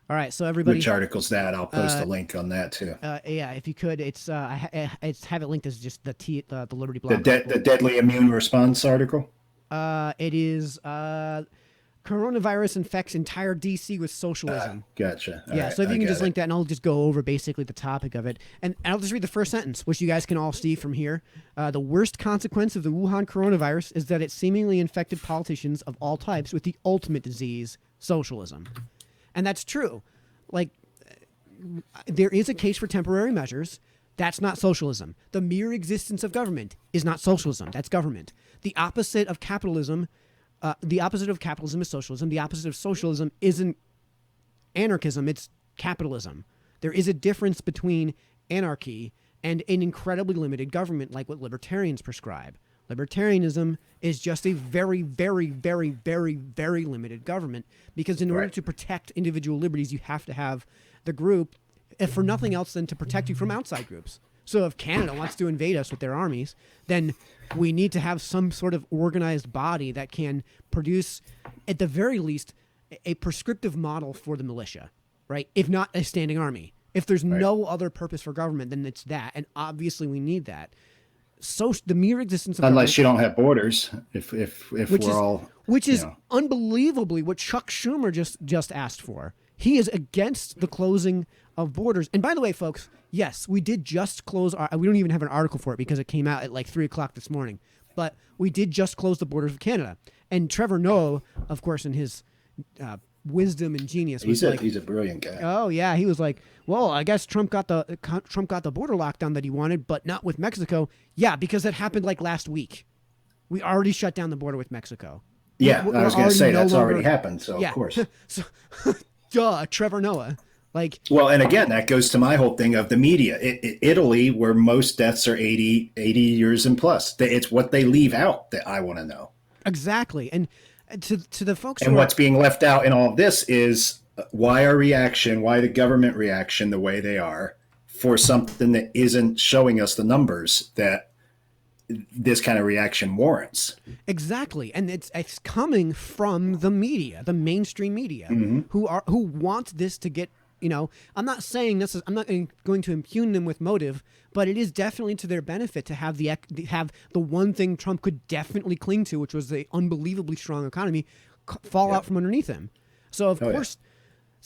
All right, so everybody. Which article's that? I'll post a link on that too. Yeah, if you could, it's I have it linked as just the Liberty Block. The deadly immune response article. It is coronavirus infects entire DC with socialism. Gotcha. All Yeah, right, so if you I can got just it. link that, and I'll just go over basically the topic of it. And I'll just read the first sentence, which you guys can all see from here. The worst consequence of the Wuhan coronavirus is that it seemingly infected politicians of all types with the ultimate disease, socialism. And that's true. Like, there is a case for temporary measures. That's not socialism. The mere existence of government is not socialism. That's government. The opposite of capitalism is socialism. The opposite of socialism isn't anarchism. It's capitalism. There is a difference between anarchy and an incredibly limited government like what libertarians prescribe. Libertarianism is just a very, very, very, very, very limited government, because in order Right. to protect individual liberties, you have to have the group, if for nothing else than to protect you from outside groups. So if Canada wants to invade us with their armies, then we need to have some sort of organized body that can produce, at the very least, a prescriptive model for the militia, right? If not a standing army. If there's no other purpose for government, then it's that. And obviously we need that. So the mere existence of Unless you don't have borders, if which we're is, all, which you is know. unbelievably what Chuck Schumer just asked for. He is against the closing of borders. And by the way, folks, yes, we did just close we don't even have an article for it because it came out at like 3:00 this morning. But we did just close the borders of Canada. And Trevor Noah, of course, in his wisdom and genius. He's a brilliant guy. Oh yeah, he was like, well, I guess Trump got the border lockdown that he wanted, but not with Mexico. Yeah, because it happened like last week. We already shut down the border with Mexico. Yeah, I was going to say that's already happened. So yeah. Of course, so, duh, Trevor Noah. Like, well, and again, that goes to my whole thing of the media. Italy, where most deaths are 80 years and plus. It's what they leave out that I want to know. Exactly. And to the folks and what's being left out in all of this is why the government reaction the way they are for something that isn't showing us the numbers that this kind of reaction warrants. Exactly. And it's coming from the media, the mainstream media, who want this to get, I'm not saying this is, I'm not going to impugn them with motive, but it is definitely to their benefit to have the one thing Trump could definitely cling to, which was the unbelievably strong economy, fall out from underneath him. So of course,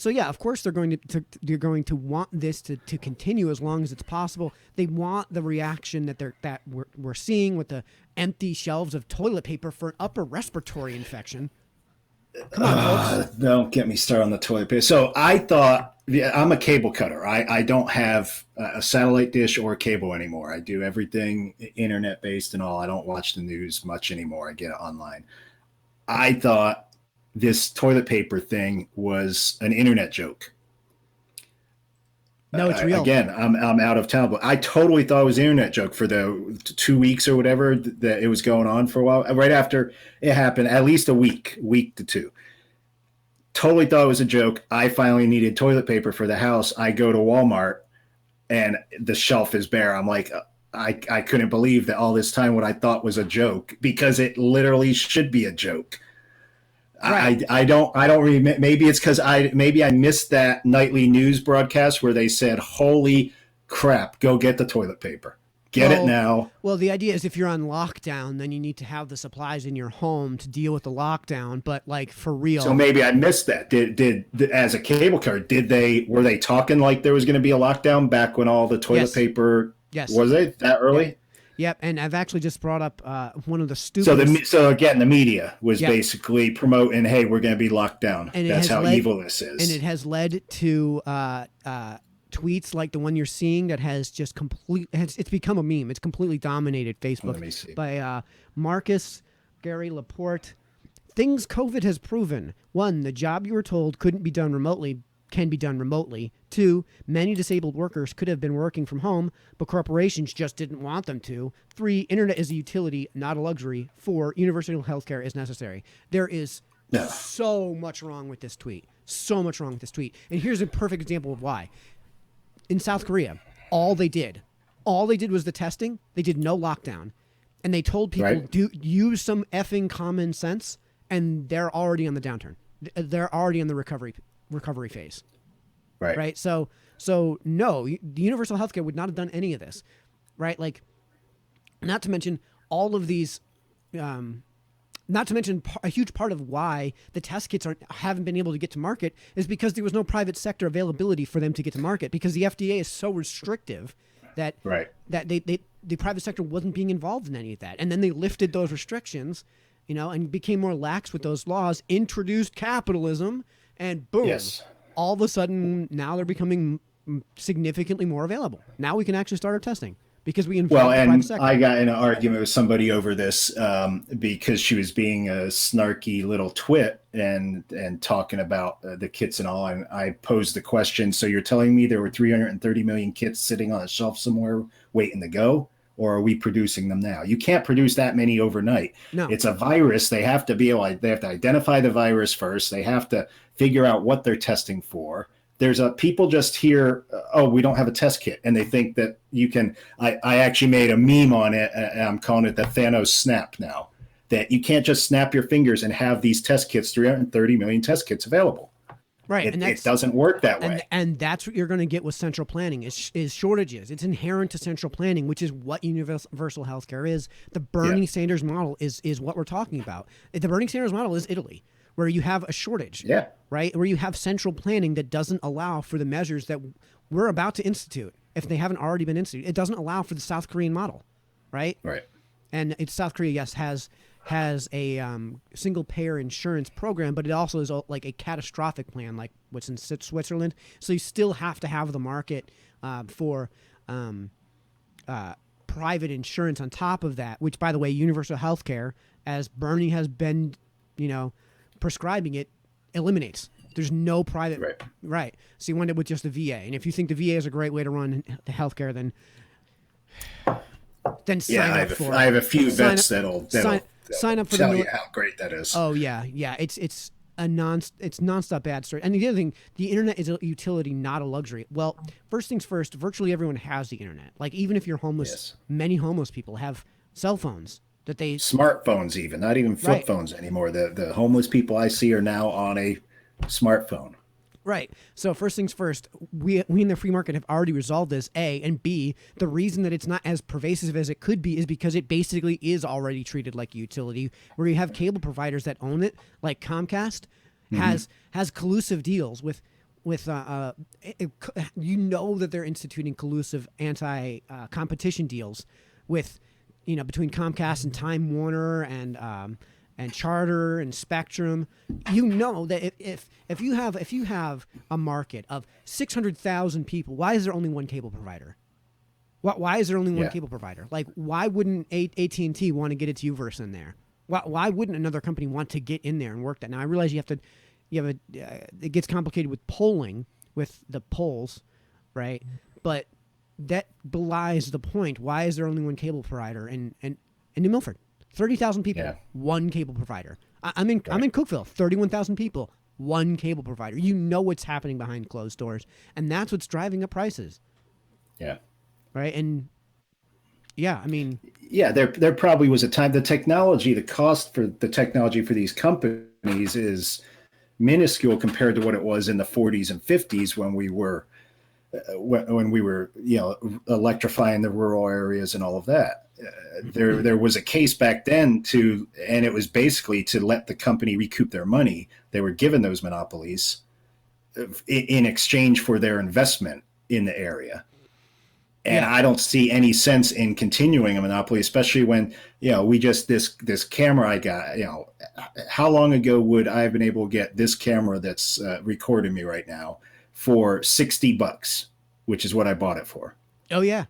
they're going to want this to continue as long as it's possible. They want the reaction that we're seeing with the empty shelves of toilet paper for an upper respiratory infection. Come on, folks. Don't get me started on the toilet paper. So I thought, I'm a cable cutter. I don't have a satellite dish or cable anymore. I do everything internet based and all. I don't watch the news much anymore. I get it online. I thought this toilet paper thing was an internet joke. No, it's real. Again, I'm out of town, but I totally thought it was an internet joke for the 2 weeks or whatever that it was going on for a while. Right after it happened, at least a week to two. Totally thought it was a joke. I finally needed toilet paper for the house. I go to Walmart and the shelf is bare. I'm like, I couldn't believe that all this time what I thought was a joke, because it literally should be a joke. Right. I don't remember. Maybe it's because I missed that nightly news broadcast where they said, "Holy crap, go get the toilet paper. Get it now." Well, the idea is if you're on lockdown, then you need to have the supplies in your home to deal with the lockdown. But like for real. So maybe I missed that. Did as a cable car, were they talking like there was going to be a lockdown back when all the toilet paper? Yes. Was it that early? Yeah. Yep, and I've actually just brought up one of the stupid. So again, the media was basically promoting, "Hey, we're going to be locked down." And that's how evil this is. And it has led to tweets like the one you're seeing that has just it's become a meme. It's completely dominated Facebook by Marcus Gary Laporte. Things COVID has proven: 1, the job you were told couldn't be done remotely can be done remotely. 2, many disabled workers could have been working from home, but corporations just didn't want them to. 3, internet is a utility, not a luxury. 4, universal healthcare is necessary. There is so much wrong with this tweet. So much wrong with this tweet. And here's a perfect example of why. In South Korea, all they did was the testing. They did no lockdown. And they told people, use some effing common sense, and they're already on the downturn. They're already on the recovery phase. Right. So no, the universal healthcare would not have done any of this. Right. Like, not to mention all of these, not to mention a huge part of why the test kits haven't been able to get to market is because there was no private sector availability for them to get to market, because the FDA is so restrictive that the private sector wasn't being involved in any of that. And then they lifted those restrictions, and became more lax with those laws, introduced capitalism, and boom. Yes. All of a sudden, now they're becoming significantly more available. Now we can actually start our testing because we involve the private sector. I got in an argument with somebody over this because she was being a snarky little twit and talking about the kits and all. And I posed the question, so you're telling me there were 330 million kits sitting on a shelf somewhere waiting to go? Or are we producing them now? You can't produce that many overnight. No. It's a virus. They have to they have to identify the virus first. They have to figure out what they're testing for. There's people just hear, we don't have a test kit. And they think that you can, I actually made a meme on it. And I'm calling it the Thanos snap now, that you can't just snap your fingers and have these test kits, 330 million test kits available. Right. It doesn't work that way. And that's what you're going to get with central planning is shortages. It's inherent to central planning, which is what universal healthcare is. The Bernie Sanders model is what we're talking about. The Bernie Sanders model is Italy, where you have a shortage, right? Where you have central planning that doesn't allow for the measures that we're about to institute, if they haven't already been instituted. It doesn't allow for the South Korean model, right? Right. And South Korea, yes, has has a single payer insurance program, but it also is like a catastrophic plan, like what's in Switzerland. So you still have to have the market for private insurance on top of that, which, by the way, universal health care, as Bernie has been, prescribing it, eliminates. There's no private. Right. So you wind up with just the VA. And if you think the VA is a great way to run the healthcare, then sign up for it. I have a few vets that'll sign up for tell you how great that is. Oh yeah. It's nonstop ad story. And the other thing, the internet is a utility, not a luxury. Well, first things first, virtually everyone has the internet. Like, even if you're homeless, many homeless people have cell phones that they smartphones, even not even flip phones anymore. The homeless people I see are now on a smartphone. Right. So first things first, we in the free market have already resolved this, A, and B, the reason that it's not as pervasive as it could be is because it basically is already treated like a utility, where you have cable providers that own it, like Comcast has collusive deals with that they're instituting collusive anti-competition deals with, between Comcast and Time Warner and Charter and Spectrum. That if you have a market of 600,000 people, why is there only one cable provider? Why is there only one cable provider? Like, why wouldn't AT&T want to get its Uverse in there? Why wouldn't another company want to get in there and work that? Now I realize it gets complicated with polling, with the polls, right? But that belies the point. Why is there only one cable provider in New Milford? 30,000 people, one cable provider. I'm in Cookville, 31,000 people, one cable provider. What's happening behind closed doors, and that's what's driving up prices. Yeah. Right. And there probably was a time the cost for the technology for these companies is minuscule compared to what it was in the 40s and 50s when we were electrifying the rural areas and all of that. There was a case back then and it was basically to let the company recoup their money. They were given those monopolies in exchange for their investment in the area. And I don't see any sense in continuing a monopoly, especially when, this camera I got, how long ago would I have been able to get this camera that's recording me right now for $60, which is what I bought it for. Oh yeah.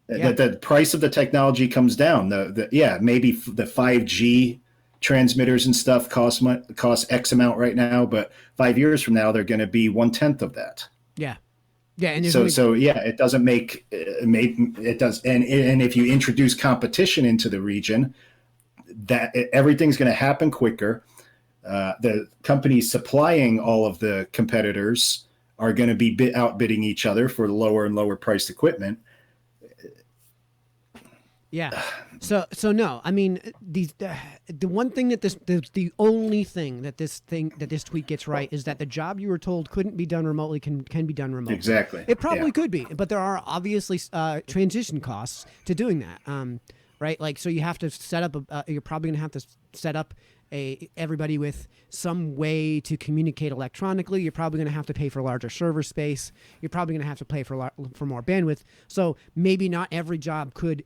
The price of the technology comes down. Maybe the 5G transmitters and stuff cost X amount right now, but 5 years from now they're going to be 1/10 of that. Yeah. Yeah, and it doesn't make it does, and if you introduce competition into the region, that everything's going to happen quicker. The companies supplying all of the competitors are going to be outbidding each other for lower and lower priced equipment. Yeah. So no, I mean, the one thing that the only thing that this tweet gets right is that the job you were told couldn't be done remotely can be done remotely. Exactly. It probably could be, but there are obviously transition costs to doing that. Right? Like, so you have to set up you're probably going to have to set up everybody with some way to communicate electronically. You're probably going to have to pay for larger server space. You're probably going to have to pay for more bandwidth. So maybe not every job could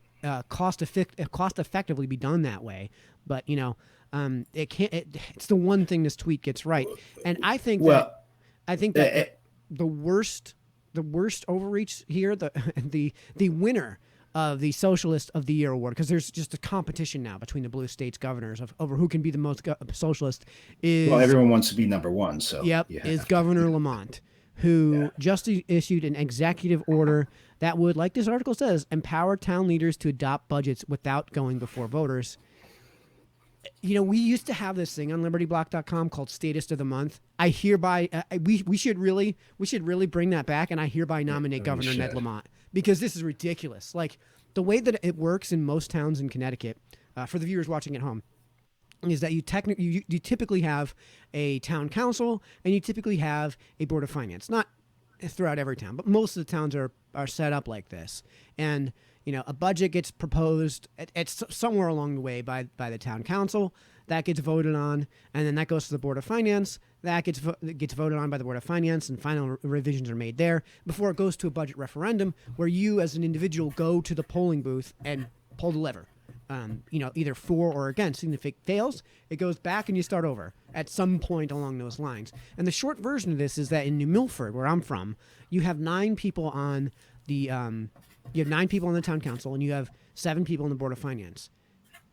cost effectively be done that way, but it can't. It's the one thing this tweet gets right, and I think that the worst overreach here, the winner of the Socialist of the Year award, because there's just a competition now between the blue states governors over who can be the most socialist. Everyone wants to be number one, so is Governor Lamont, who just issued an executive order that would, like this article says, empower town leaders to adopt budgets without going before voters. We used to have this thing on libertyblock.com called Statist of the Month. I hereby we should really bring that back, and I hereby nominate Governor Ned Lamont, because this is ridiculous. Like, the way that it works in most towns in Connecticut, for the viewers watching at home, is that you typically have a town council and you typically have a board of finance. Not throughout every town, but most of the towns are set up like this. And a budget gets proposed it's somewhere along the way by the town council. That gets voted on, and then that goes to the board of finance. That gets voted on by the board of finance, and final revisions are made there before it goes to a budget referendum, where you as an individual go to the polling booth and pull the lever. either for or against. And if it fails, it goes back and you start over at some point along those lines. And the short version of this is that in New Milford, where I'm from, you have 9 people on the town council, and you have 7 people on the board of finance.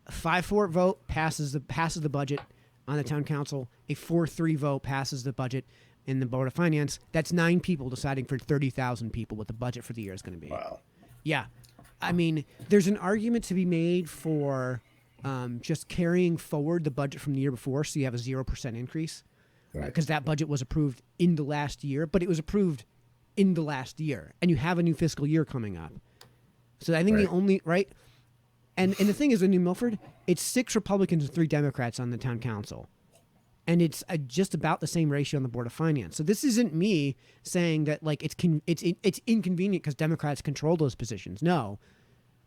A 5-4 vote passes the budget on the town council. A 4-3 vote passes the budget in the board of finance. That's 9 people deciding for 30,000 people what the budget for the year is going to be. Wow. Yeah. I mean, there's an argument to be made for just carrying forward the budget from the year before, so you have a 0% increase, because that budget was approved in the last year, but it was approved in the last year, and you have a new fiscal year coming up. So I think the only and the thing is, in New Milford, it's 6 Republicans and 3 Democrats on the town council, and it's just about the same ratio on the board of finance. So this isn't me saying that like it's inconvenient because Democrats control those positions. No,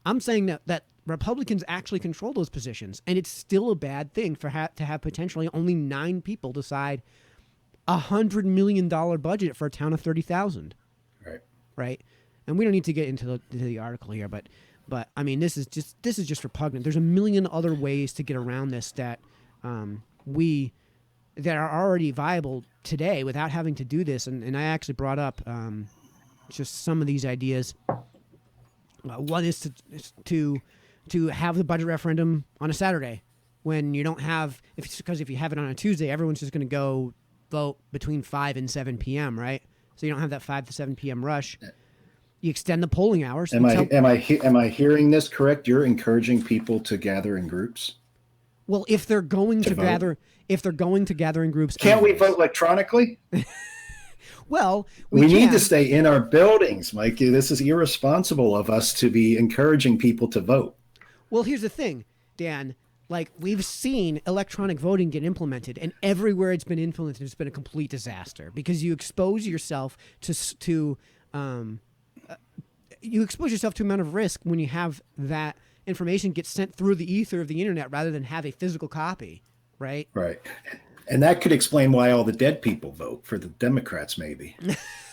I'm saying that Republicans actually control those positions, and it's still a bad thing to have potentially only 9 people decide $100 million budget for a town of 30,000. Right. And we don't need to get into the article here, but I mean, this is just repugnant. There's a million other ways to get around this that that are already viable today without having to do this. And I actually brought up just some of these ideas. One is to have the budget referendum on a Saturday when you don't have, because if you have it on a Tuesday, everyone's just going to go vote between 5 and 7 p.m., right? So you don't have that 5 to 7 p.m. rush. You extend the polling hours. Am I hearing this correct? You're encouraging people to gather in groups? Well, if they're going to gather in groups, can't we vote electronically? Well, we need to stay in our buildings, Mike. This is irresponsible of us to be encouraging people to vote. Well, here's the thing, Dan. Like, we've seen electronic voting get implemented, and everywhere it's been implemented, it's been a complete disaster because you expose yourself to amount of risk when you have that information get sent through the ether of the internet rather than have a physical copy, right? Right. And that could explain why all the dead people vote for the Democrats, maybe,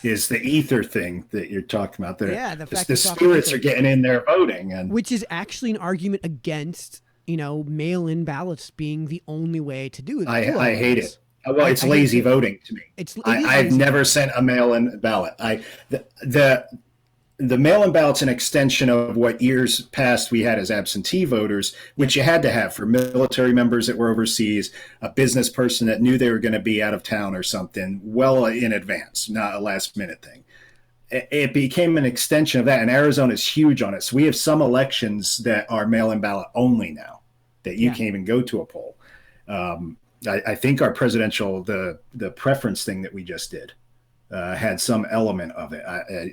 is the ether thing that you're talking about. The spirits are getting in there voting. Which is actually an argument against, mail-in ballots being the only way to do it. I hate it. Well, it's lazy voting to me. I've never sent a mail-in ballot. The mail-in ballot's an extension of what years past we had as absentee voters, which you had to have for military members that were overseas, a business person that knew they were going to be out of town or something well in advance, not a last-minute thing. It became an extension of that, and Arizona is huge on it. So we have some elections that are mail-in ballot only now, that you can't even go to a poll. I think our presidential, the preference thing that we just did, had some element of it.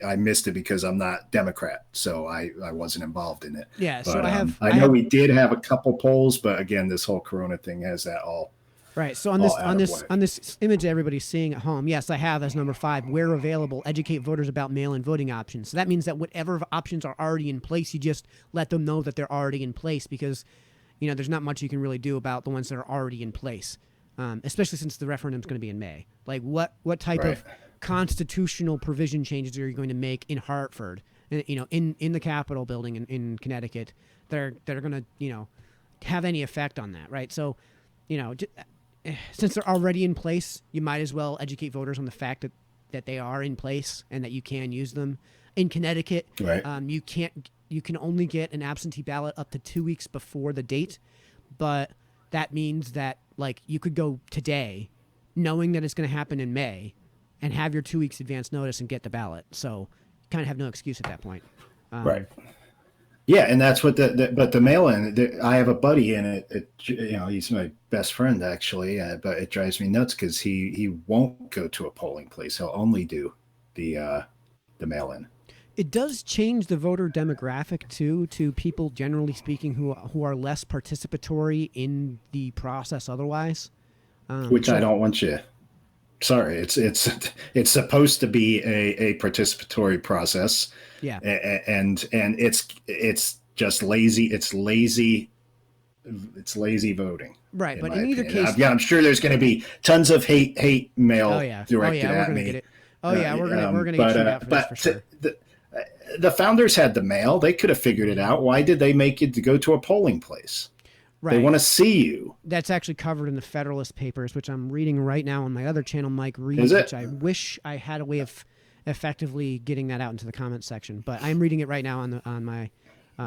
I missed it because I'm not Democrat, so I wasn't involved in it. Yeah, but, so I know we did have a couple polls, but again, this whole Corona thing has that all. Right. So on this image that everybody's seeing at home, yes, I have as number 5, where available, educate voters about mail-in voting options. So that means that whatever options are already in place, you just let them know that they're already in place because, there's not much you can really do about the ones that are already in place, especially since the referendum's going to be in May. Like what type of constitutional provision changes are you going to make in Hartford, in the Capitol building in Connecticut that are going to, have any effect on that, right? So, since they're already in place, you might as well educate voters on the fact that they are in place and that you can use them. In Connecticut, you can only get an absentee ballot up to 2 weeks before the date, but that means that like you could go today knowing that it's going to happen in May and have your 2 weeks advance notice and get the ballot. So kind of have no excuse at that point. Right. Yeah. And that's what but the mail-in, I have a buddy in it, he's my best friend actually, but it drives me nuts because he won't go to a polling place. He'll only do the mail-in. It does change the voter demographic too, to people generally speaking who are less participatory in the process otherwise. Which I don't want you. Sorry, it's supposed to be a participatory process. Yeah, and it's just lazy. It's lazy voting. Right, but in either case, I'm sure there's going to be tons of hate mail directed at me. We're gonna get it. We're gonna get you out for this for sure. The founders had the mail. They could have figured it out. Why did they make you to go to a polling place? They want to see you. That's actually covered in the Federalist Papers, which I'm reading right now on my other channel, Mike Reed, Is it? which I wish I had a way of effectively getting that out into the comments section. But I'm reading it right now on my.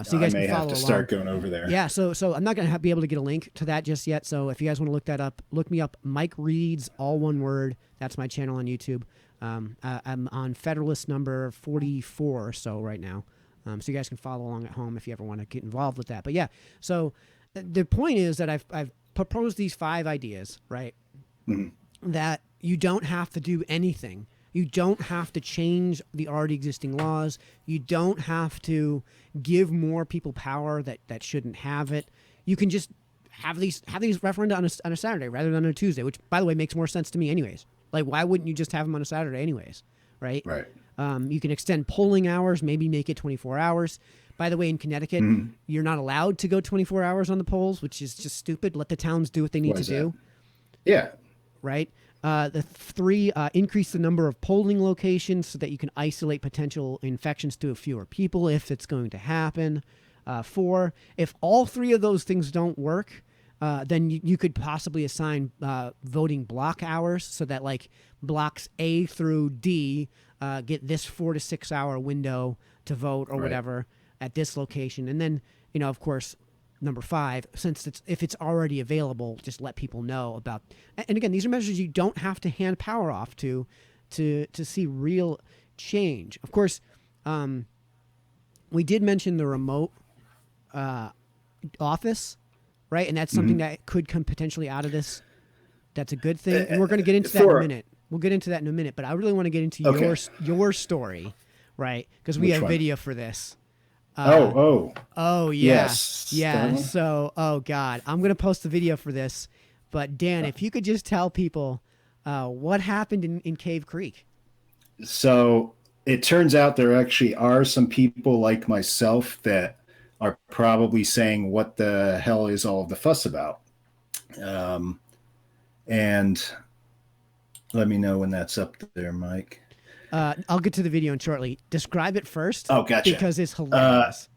So you guys I may can follow have to along. start going over there. Yeah, so I'm not going to be able to get a link to that just yet. So if you guys want to look that up, look me up. Mike Reed's, all one word. That's my channel on YouTube. I'm on Federalist number 44 or so right now. So you guys can follow along at home if you ever want to get involved with that. But yeah, so the point is that I've proposed these 5 ideas, right? Mm-hmm. That you don't have to do anything. You don't have to change the already existing laws. You don't have to give more people power that shouldn't have it. You can just have these referenda on a Saturday rather than on a Tuesday, which, by the way, makes more sense to me anyways. Like, why wouldn't you just have them on a Saturday anyways, right? Right. You can extend polling hours, maybe make it 24 hours. By the way, in Connecticut, you're not allowed to go 24 hours on the polls, which is just stupid. Let the towns do what they need to do. Yeah. Right? The 3, increase the number of polling locations so that you can isolate potential infections to fewer people if it's going to happen. 4, if all 3 of those things don't work, then you could possibly assign voting block hours so that, like, blocks A through D get this 4 to 6 hour window to vote or whatever at this location. And then, of course, number 5, since if it's already available, just let people know about. And again, these are measures you don't have to hand power off to see real change. Of course, we did mention the remote office, right? And that's something that could come potentially out of this. That's a good thing. And we're going to get into that in a minute. We'll get into that in a minute. But I really want to get into your story, right? Because we have video for this. Oh, yeah. Yes. Yeah. So, oh God, I'm going to post the video for this. But Dan, if you could just tell people what happened in Cave Creek. So it turns out there actually are some people like myself that are probably saying, what the hell is all the fuss about? And let me know when that's up there, Mike. I'll get to the video shortly. Describe it first. Oh, gotcha. Because it's hilarious.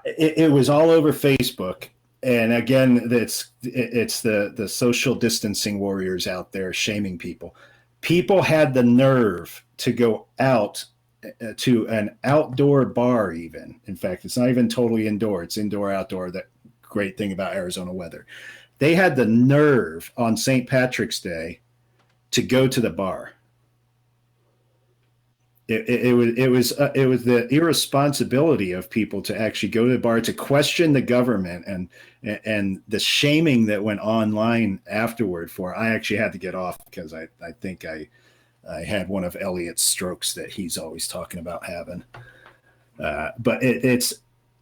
It was all over Facebook. And again, it's the social distancing warriors out there shaming people. People had the nerve to go out to an outdoor bar even. In fact, it's not even totally indoor. It's indoor, outdoor. That great thing about Arizona weather. They had the nerve on St. Patrick's Day to go to the bar. It was the irresponsibility of people to actually go to the bar, to question the government, and the shaming that went online afterward. I actually had to get off because I think I had one of Elliot's strokes that he's always talking about having. But it's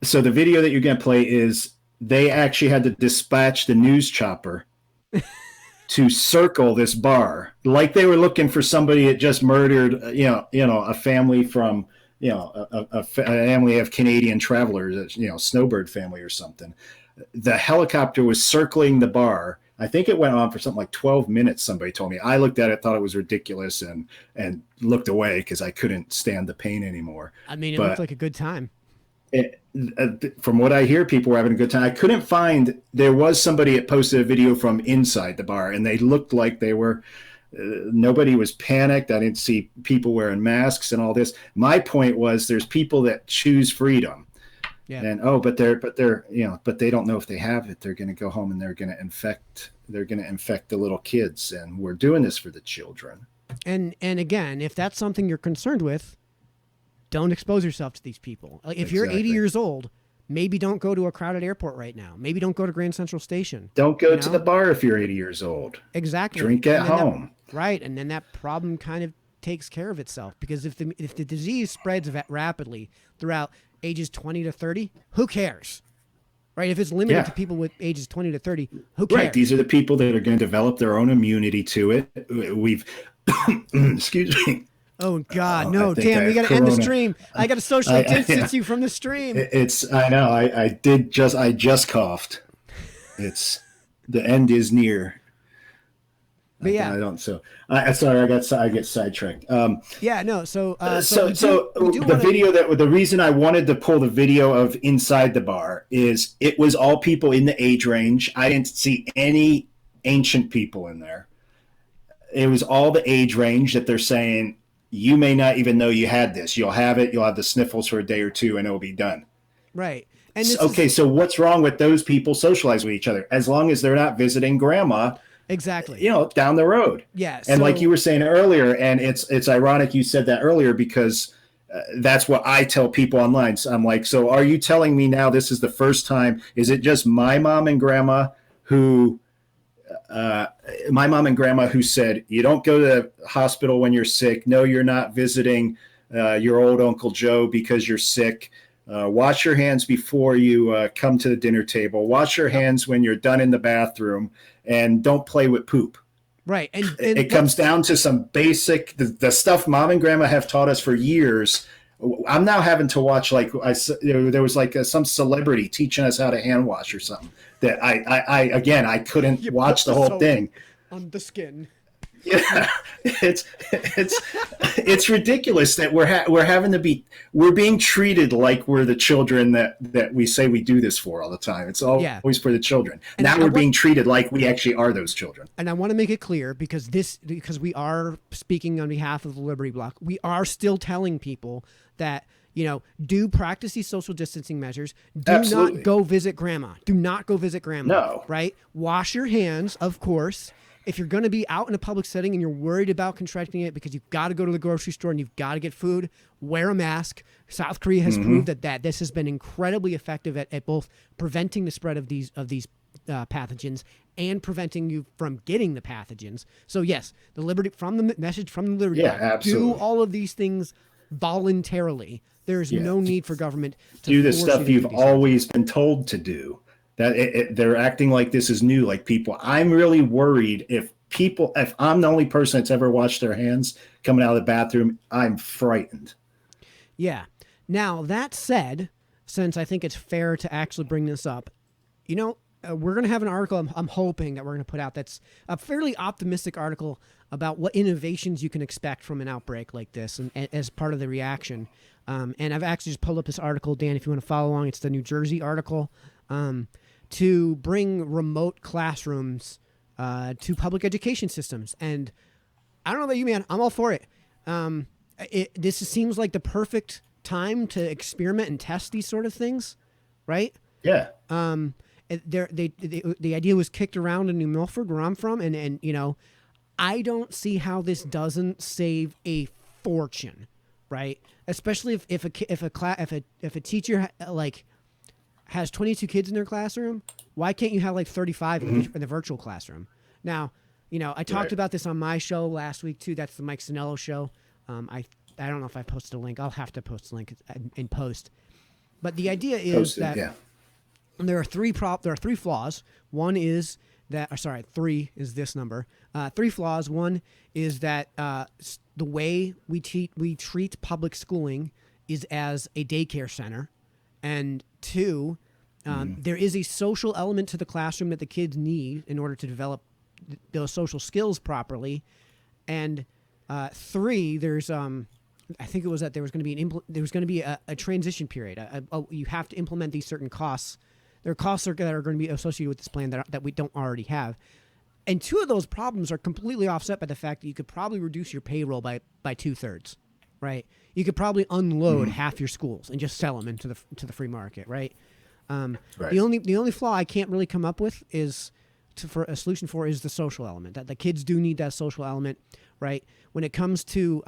so the video that you're going to play is they actually had to dispatch the news chopper to circle this bar, like they were looking for somebody that just murdered, a family from, a family of Canadian travelers, snowbird family or something. The helicopter was circling the bar. I think it went on for something like 12 minutes. Somebody told me. I looked at it, thought it was ridiculous, and looked away because I couldn't stand the pain anymore. I mean, it looked like a good time. From what I hear, people were having a good time. I couldn't find, there was somebody that posted a video from inside the bar, and they looked like they were, nobody was panicked. I didn't see people wearing masks and all this. My point was, there's people that choose freedom. Yeah. And but they don't know if they have it. They're going to go home and they're going to infect the little kids, and we're doing this for the children. And again, if that's something you're concerned with, don't expose yourself to these people. Like, if you're 80 years old, maybe don't go to a crowded airport right now. Maybe don't go to Grand Central Station. Don't go to the bar if you're 80 years old. Exactly. Drink at home. Right, and then that problem kind of takes care of itself, because if the disease spreads rapidly throughout ages 20 to 30, who cares? Right? If it's limited to people with ages 20 to 30, who cares? Right. These are the people that are going to develop their own immunity to it. We've excuse me. Oh God, no! Damn, we got to end the stream. I got to socially distance you from the stream. I know. I just coughed. The end is near. But yeah, I don't. So sorry, I get sidetracked. yeah, no. So we do The want to. video the reason I wanted to pull the video of inside the bar is it was all people in the age range. I didn't see any ancient people in there. It was all the age range that they're saying you may not even know you had this. You'll have it. You'll have the sniffles for a day or two, and it'll be done. Right. And So what's wrong with those people socializing with each other as long as they're not visiting grandma? Exactly. Down the road. Yeah. And like you were saying earlier, and it's ironic you said that earlier because that's what I tell people online. So I'm like, so are you telling me now this is the first time? Is it just my mom and grandma who said you don't go to the hospital when you're sick? No, you're not visiting your old Uncle Joe because you're sick. Wash your hands before you come to the dinner table. Wash your hands when you're done in the bathroom, and don't play with poop. Right. And it comes down to some basic, the stuff mom and grandma have taught us for years. I'm now having to watch, like there was like some celebrity teaching us how to hand wash or something that I couldn't watch the whole thing on the skin. Yeah, it's ridiculous that we're being treated like we're the children that we say we do this for all the time. It's always for the children. And now we're being treated like we actually are those children. And I want to make it clear because we are speaking on behalf of the Liberty Block. We are still telling people that, do practice these social distancing measures. Do Absolutely. not go visit grandma. Do not go visit grandma. No. Right? Wash your hands, of course. If you're going to be out in a public setting and you're worried about contracting it because you've got to go to the grocery store and you've got to get food, wear a mask. South Korea has proved that this has been incredibly effective at both preventing the spread of these pathogens and preventing you from getting the pathogens. So yes, the message from the Liberty Block, absolutely. do all of these things voluntarily. There's no need for government to do the stuff you've always been told to do. That they're acting like this is new, like people. I'm really worried if I'm the only person that's ever washed their hands coming out of the bathroom, I'm frightened. Yeah. Now, that said, since I think it's fair to actually bring this up, we're going to have an article I'm hoping that we're going to put out that's a fairly optimistic article about what innovations you can expect from an outbreak like this and as part of the reaction. And I've actually just pulled up this article, Dan, if you want to follow along. It's the New Jersey article. To bring remote classrooms to public education systems. And I don't know about you, man. I'm all for it. This seems like the perfect time to experiment and test these sort of things, right? Yeah. The idea was kicked around in New Milford, where I'm from, and I don't see how this doesn't save a fortune, right? Especially if a teacher has 22 kids in their classroom, why can't you have 35 in the virtual classroom? Now, I talked about this on my show last week too. That's the Mike Sinello show. I don't know if I posted a link. I'll have to post a link in post. But the idea is that there are three flaws. One is that, three is this number. Three flaws. One is that the way we treat public schooling is as a daycare center. And two, there is a social element to the classroom that the kids need in order to develop those social skills properly. And three, there's I think it was that there was going to be a transition period. You have to implement these certain costs. There are costs that are going to be associated with this plan that we don't already have. And two of those problems are completely offset by the fact that you could probably reduce your payroll by 2/3, right? You could probably unload half your schools and just sell them into the free market, right? Right. The only flaw I can't really come up with for a solution for is the social element. That the kids do need that social element, right? When it comes to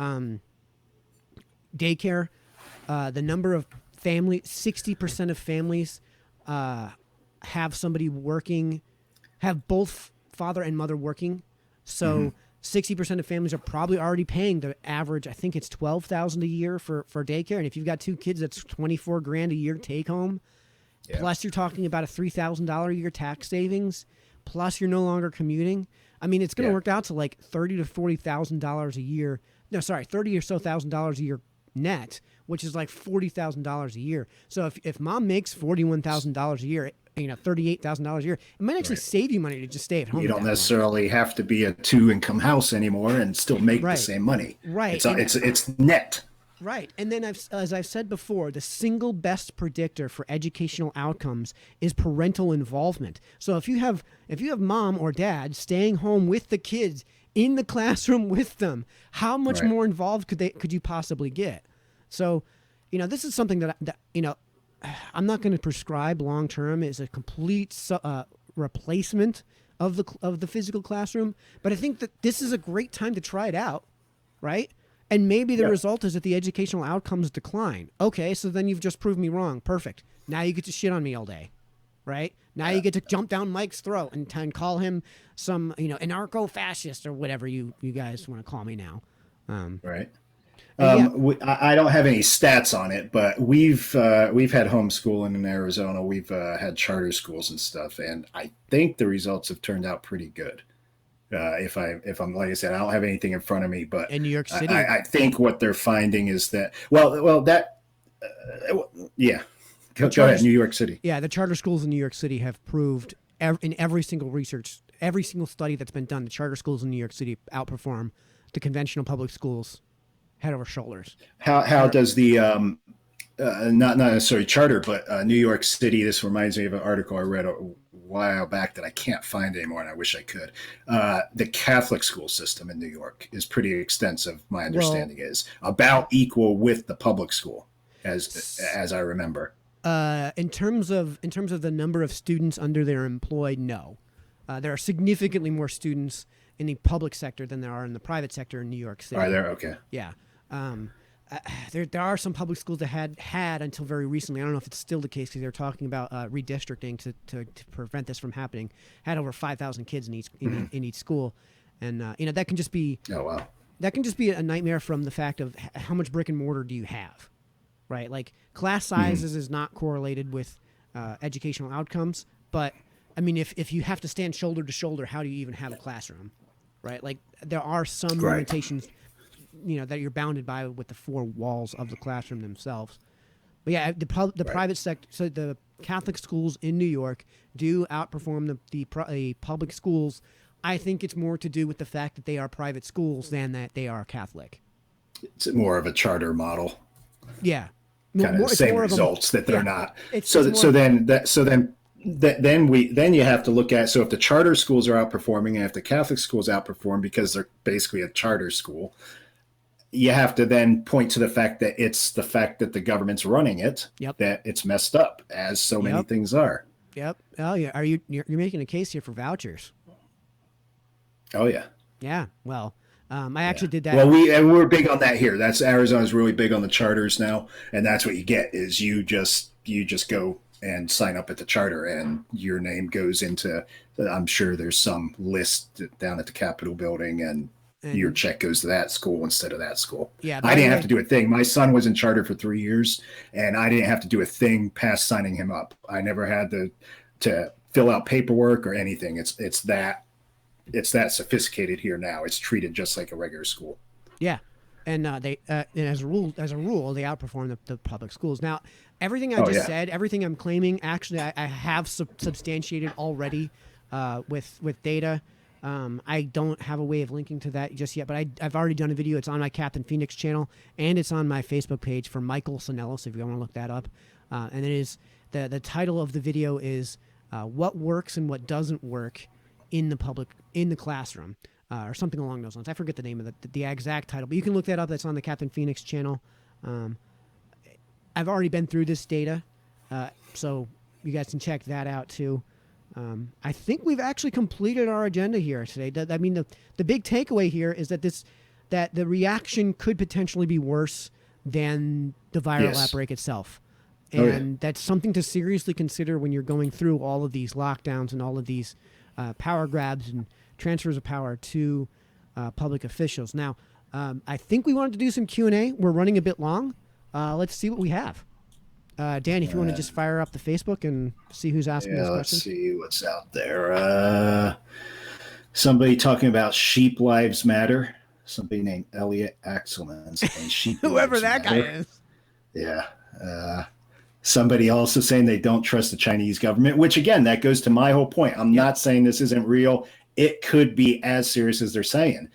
daycare, the number of 60% of families have somebody working, have both father and mother working. So 60% of families are probably already paying the average. I think it's $12,000 a year for daycare. And if you've got two kids, that's $24,000 a year take home. Yeah. Plus you're talking about a $3,000 a year tax savings. Plus you're no longer commuting. I mean, it's going to work out to $30,000 to $40,000 a year. No, sorry, $30,000 or so a year net, which is $40,000 a year. So if mom makes $41,000 a year, $38,000 a year. It might actually Right. save you money to just stay at home You at don't that point. necessarily have to be a two-income house anymore and still make the Right. same money. Right. It's And it's net. right. And then as I've said before, the single best predictor for educational outcomes is parental involvement. So if you have mom or dad staying home with the kids in the classroom with them, how much Right. more involved could you possibly get? So, this is something that I'm not going to prescribe long term as a complete replacement of the physical classroom, but I think that this is a great time to try it out, right? And maybe the Yeah. result is that the educational outcomes decline. Okay, so then you've just proved me wrong. Perfect. Now you get to shit on me all day, right? Now you get to jump down Mike's throat and call him some, anarcho-fascist or whatever you guys want to call me now. Right. And yeah, I don't have any stats on it, but we've had homeschooling in Arizona. We've had charter schools and stuff, and I think the results have turned out pretty good. If I'm like I said, I don't have anything in front of me, but in New York City, I think what they're finding is that yeah. the Go ahead, charter, New York City. yeah, the charter schools in New York City have proved in every single research, every single study that's been done, the charter schools in New York City outperform the conventional public schools head over shoulders. How does the not necessarily charter, but New York City? This reminds me of an article I read a while back that I can't find anymore, and I wish I could. The Catholic school system in New York is pretty extensive. My Well, understanding is about equal with the public school, as I remember. in terms of the number of students under their employed, no, there are significantly more students in the public sector than there are in the private sector in New York Are City. there? Okay. Yeah. Um, there are some public schools that had until very recently. I don't know if it's still the case because they're talking about redistricting to prevent this from happening. Had over 5,000 kids in each school, and that can just be Oh wow. a nightmare from the fact of how much brick and mortar do you have, right? Like class Mm-hmm. sizes is not correlated with educational outcomes, but I mean, if you have to stand shoulder to shoulder, how do you even have a classroom, right? Like there are some Right. limitations, that you're bounded by with the four walls of the classroom themselves. But yeah, the Right. private sector, so the Catholic schools in New York do outperform the public schools. I think it's more to do with the fact that they are private schools than that they are Catholic. It's more of a charter model, Yeah, kind of the it's same more of a results that they're yeah. not. It's more Then you have to look at, so if the charter schools are outperforming and if the Catholic schools outperform because they're basically a charter school, you have to then point to the fact that it's the fact that the government's running it, Yep. that it's messed up, as so many Yep. things are. Yep. Oh yeah. You're making a case here for vouchers? Oh yeah. Yeah. Well, I Yeah. actually did that. Well, we're big on that here. That's Arizona's really big on the charters now, and that's what you get is you just go and sign up at the charter, and your name goes into. I'm sure there's some list down at the Capitol building, and your And check goes to that school instead of that school. yeah. I By the didn't have way, to do a thing. My son was in charter for 3 years, and I didn't have to do a thing past signing him up. I never had to fill out paperwork or anything. It's that sophisticated here now. It's treated just like a regular school. yeah. And and as a rule, they outperform the public schools. Now, everything I Oh just yeah. said, everything I'm claiming, actually, I have substantiated already with data. I don't have a way of linking to that just yet, but I've already done a video. It's on my Captain Phoenix channel, and it's on my Facebook page for Michael Sinellis, if you want to look that up. And it is the title of the video is "What Works and What Doesn't Work in the Classroom," or something along those lines. I forget the name of the exact title, but you can look that up. That's on the Captain Phoenix channel. I've already been through this data, so you guys can check that out too. I think we've actually completed our agenda here today. I mean, the big takeaway here is that the reaction could potentially be worse than the viral Yes. outbreak itself. Oh, yeah. And that's something to seriously consider when you're going through all of these lockdowns and all of these power grabs and transfers of power to public officials. Now, I think we wanted to do some Q&A. We're running a bit long. Let's see what we have. Dan, if you want to just fire up the Facebook and see who's asking Yeah, those let's questions. see what's out there. Somebody talking about sheep lives matter. Somebody named Elliot Axelman saying sheep Whoever lives that guy matter. is. Yeah. Somebody also saying they don't trust the Chinese government, which again, that goes to my whole point. I'm not saying this isn't real. It could be as serious as they're saying.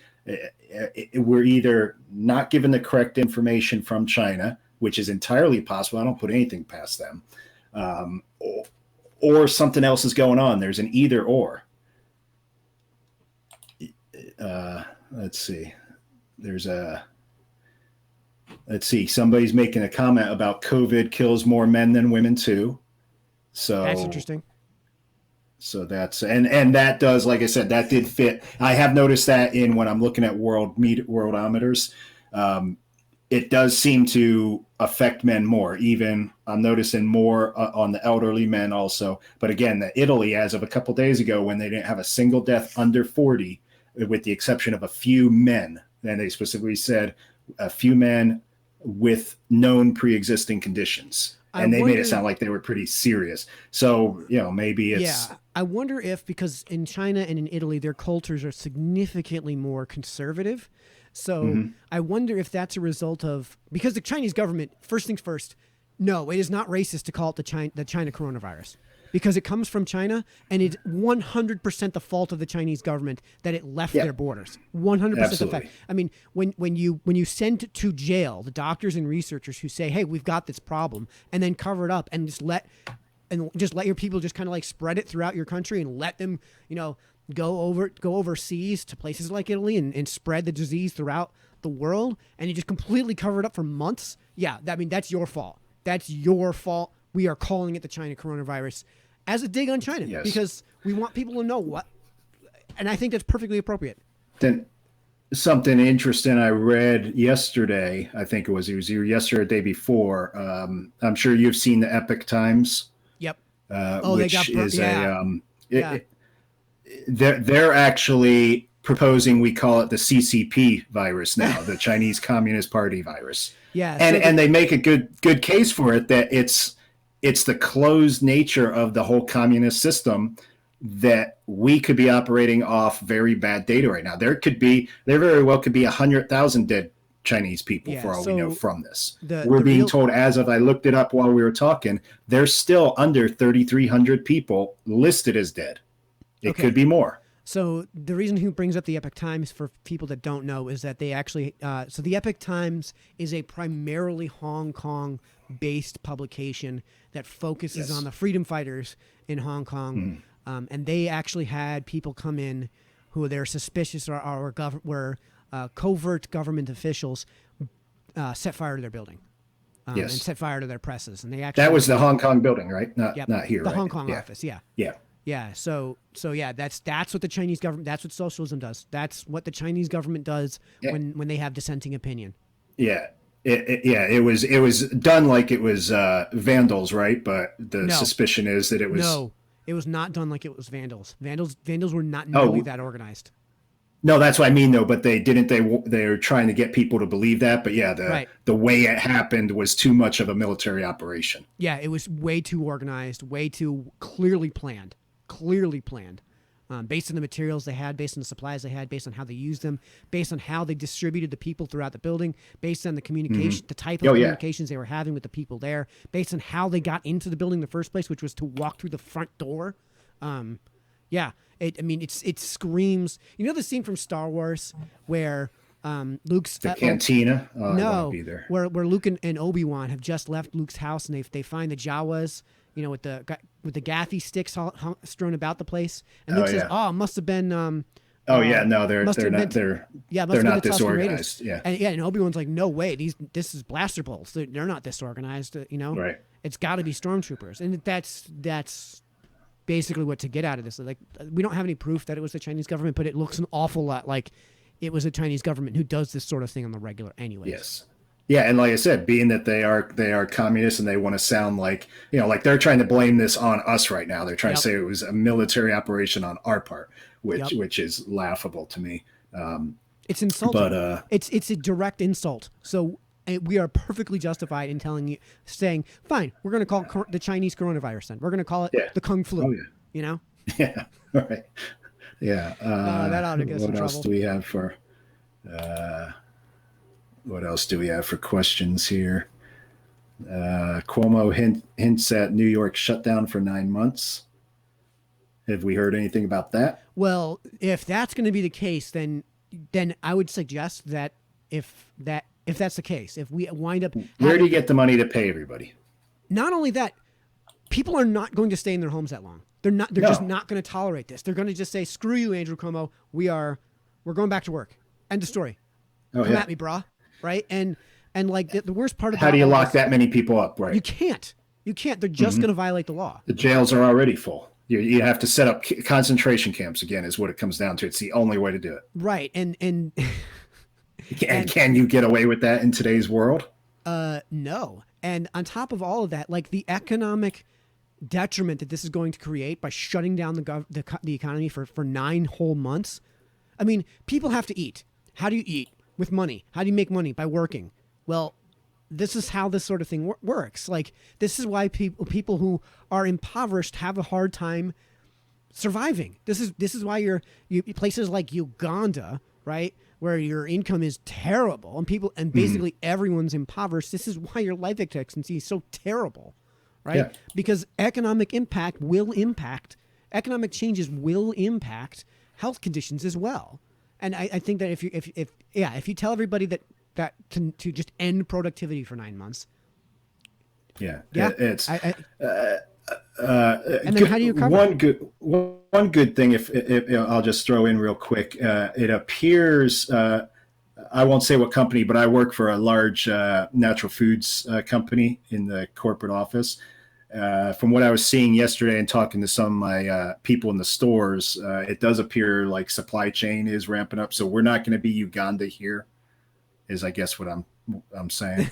We're either not given the correct information from China, which is entirely possible. I don't put anything past them. Or something else is going on. There's an either or. Let's see. Let's see. Somebody's making a comment about COVID kills more men than women too. So that's interesting. So that's and that does, like I said, that did fit. I have noticed that in when I'm looking at worldometers, it does seem to affect men more. Even I'm noticing more on the elderly men also. But again, Italy, as of a couple days ago, when they didn't have a single death under 40, with the exception of a few men, and they specifically said a few men with known pre-existing conditions. And they made it sound like they were pretty serious. So, maybe it's... Yeah, I wonder if, because in China and in Italy, their cultures are significantly more conservative. So I wonder if that's a result of... Because the Chinese government, first things first, no, it is not racist to call it the China coronavirus. Because it comes from China, and it's 100% the fault of the Chinese government that it left their borders. 100% the fact. I mean, when you send to jail the doctors and researchers who say, "Hey, we've got this problem," and then cover it up and just let your people just kind of like spread it throughout your country and let them, go overseas to places like Italy and spread the disease throughout the world, and you just completely cover it up for months. Yeah, I mean, that's your fault. That's your fault. We are calling it the China coronavirus as a dig on China because we want people to know what, and I think that's perfectly appropriate. Then something interesting I read yesterday, I think it was either yesterday or the day before. I'm sure you've seen the Epic Times. Yep. Which is they're actually proposing we call it the CCP virus now, the Chinese Communist Party virus. Yeah. And they make a good case for it that it's the closed nature of the whole communist system that we could be operating off very bad data right now. There very well could be 100,000 dead Chinese people for all we know from this. We're being told, as of I looked it up while we were talking, there's still under 3,300 people listed as dead. It could be more. So the reason he brings up the Epic Times for people that don't know is that they actually, so the Epic Times is a primarily Hong Kong-based publication that focuses on the freedom fighters in Hong Kong. And they actually had people come in who they're suspicious were covert government officials set fire to their building and set fire to their presses. And they actually, that was the Hong Kong building, right? Not here, the right? Hong Kong office, Yeah. So that's what the Chinese government, that's what socialism does. That's what the Chinese government does when they have dissenting opinion. Yeah. It was done like it was vandals, right? But the suspicion is that it was... No, it was not done like it was vandals. Vandals were not nearly that organized. No, that's what I mean, though. But they were trying to get people to believe that. But the way it happened was too much of a military operation. Yeah, it was way too organized, way too clearly planned. Based on the materials they had, based on the supplies they had, based on how they used them, based on how they distributed the people throughout the building, based on the communication, the type of communications they were having with the people there, based on how they got into the building in the first place, which was to walk through the front door. It screams. You know the scene from Star Wars where Luke's the cantina. Where Luke and Obi-Wan have just left Luke's house and they find the Jawas, with the gaffy sticks strewn about the place, and Luke says, "Oh, it must have been." They're not disorganized. And Obi-Wan's like, "No way, this is blaster bolts. They're not disorganized. Right? It's got to be stormtroopers." And that's basically what to get out of this. Like, we don't have any proof that it was the Chinese government, but it looks an awful lot like it was the Chinese government who does this sort of thing on the regular, anyways. Yes. Yeah, and like I said, being that they are communists and they want to sound like, like they're trying to blame this on us right now. They're trying to say it was a military operation on our part, which is laughable to me. It's insulting. But it's a direct insult. So we are perfectly justified in saying, fine, we're going to call it the Chinese coronavirus then. We're going to call it the Kung Flu. Oh, yeah. Yeah, right. Yeah. That ought to get us in trouble. What else do we have for questions here? Cuomo hints at New York shutdown for 9 months. Have we heard anything about that? Well, if that's going to be the case, then I would suggest that if that's the case, if we wind up where do you get the money to pay everybody? Not only that, people are not going to stay in their homes that long. They're just not going to tolerate this. They're going to just say, "Screw you, Andrew Cuomo. We're going back to work." End of story. Come at me, brah. Right? And like the worst part about how do you lock that many people up? Right? You can't. They're just going to violate the law. The jails are already full. You have to set up concentration camps again, is what it comes down to. It's the only way to do it. Right. And can you get away with that in today's world? No. And on top of all of that, like the economic detriment that this is going to create by shutting down the economy for 9 whole months. I mean, people have to eat. How do you eat? With money. How do you make money? By working. Well, this is how this sort of thing works. Like, this is why people who are impoverished have a hard time surviving. This is why you places like Uganda, right, where your income is terrible and basically everyone's impoverished. This is why your life expectancy is so terrible, right? Yeah. Because economic changes will impact health conditions as well. And I think that if you tell everybody that to just end productivity for 9 months. It's and then how do you cover one good thing? If I'll just throw in real quick, it appears I won't say what company, but I work for a large natural foods company in the corporate office. From what I was seeing yesterday and talking to some of my people in the stores, it does appear like supply chain is ramping up. So we're not going to be Uganda here, is I guess what I'm saying.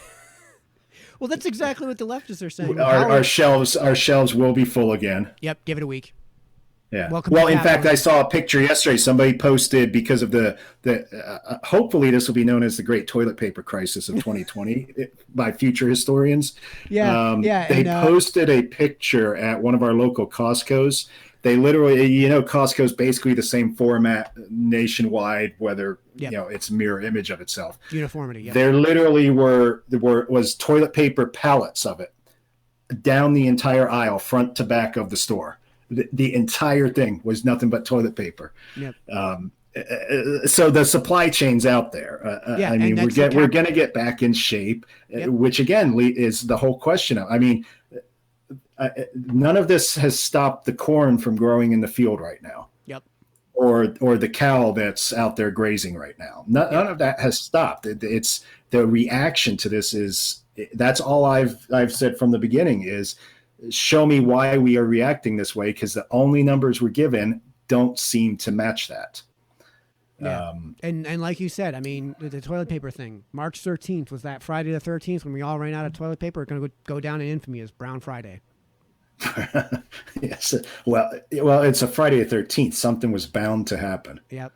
Well, that's exactly what the leftists are saying. Our shelves will be full again. Yep, give it a week. Yeah. Well, in fact, I saw a picture yesterday. Somebody posted because of the hopefully this will be known as the Great Toilet Paper Crisis of 2020 by future historians. They posted a picture at one of our local Costco's. They literally, Costco's basically the same format nationwide, whether it's a mirror image of itself. Uniformity. Yeah. There literally was toilet paper pallets of it down the entire aisle, front to back of the store. The entire thing was nothing but toilet paper. Yep. So the supply chain's out there. I mean, we're going to get back in shape, which again is the whole question of. I mean, none of this has stopped the corn from growing in the field right now. Yep. Or the cow that's out there grazing right now. None of that has stopped. It's the reaction to this that's all I've said from the beginning is. Show me why we are reacting this way, because the only numbers we're given don't seem to match that. Yeah. And like you said, I mean, the toilet paper thing, March 13th, was that Friday the 13th when we all ran out of toilet paper? It's going to go down in infamy as Brown Friday. Yes. Well, it's a Friday the 13th. Something was bound to happen. Yep.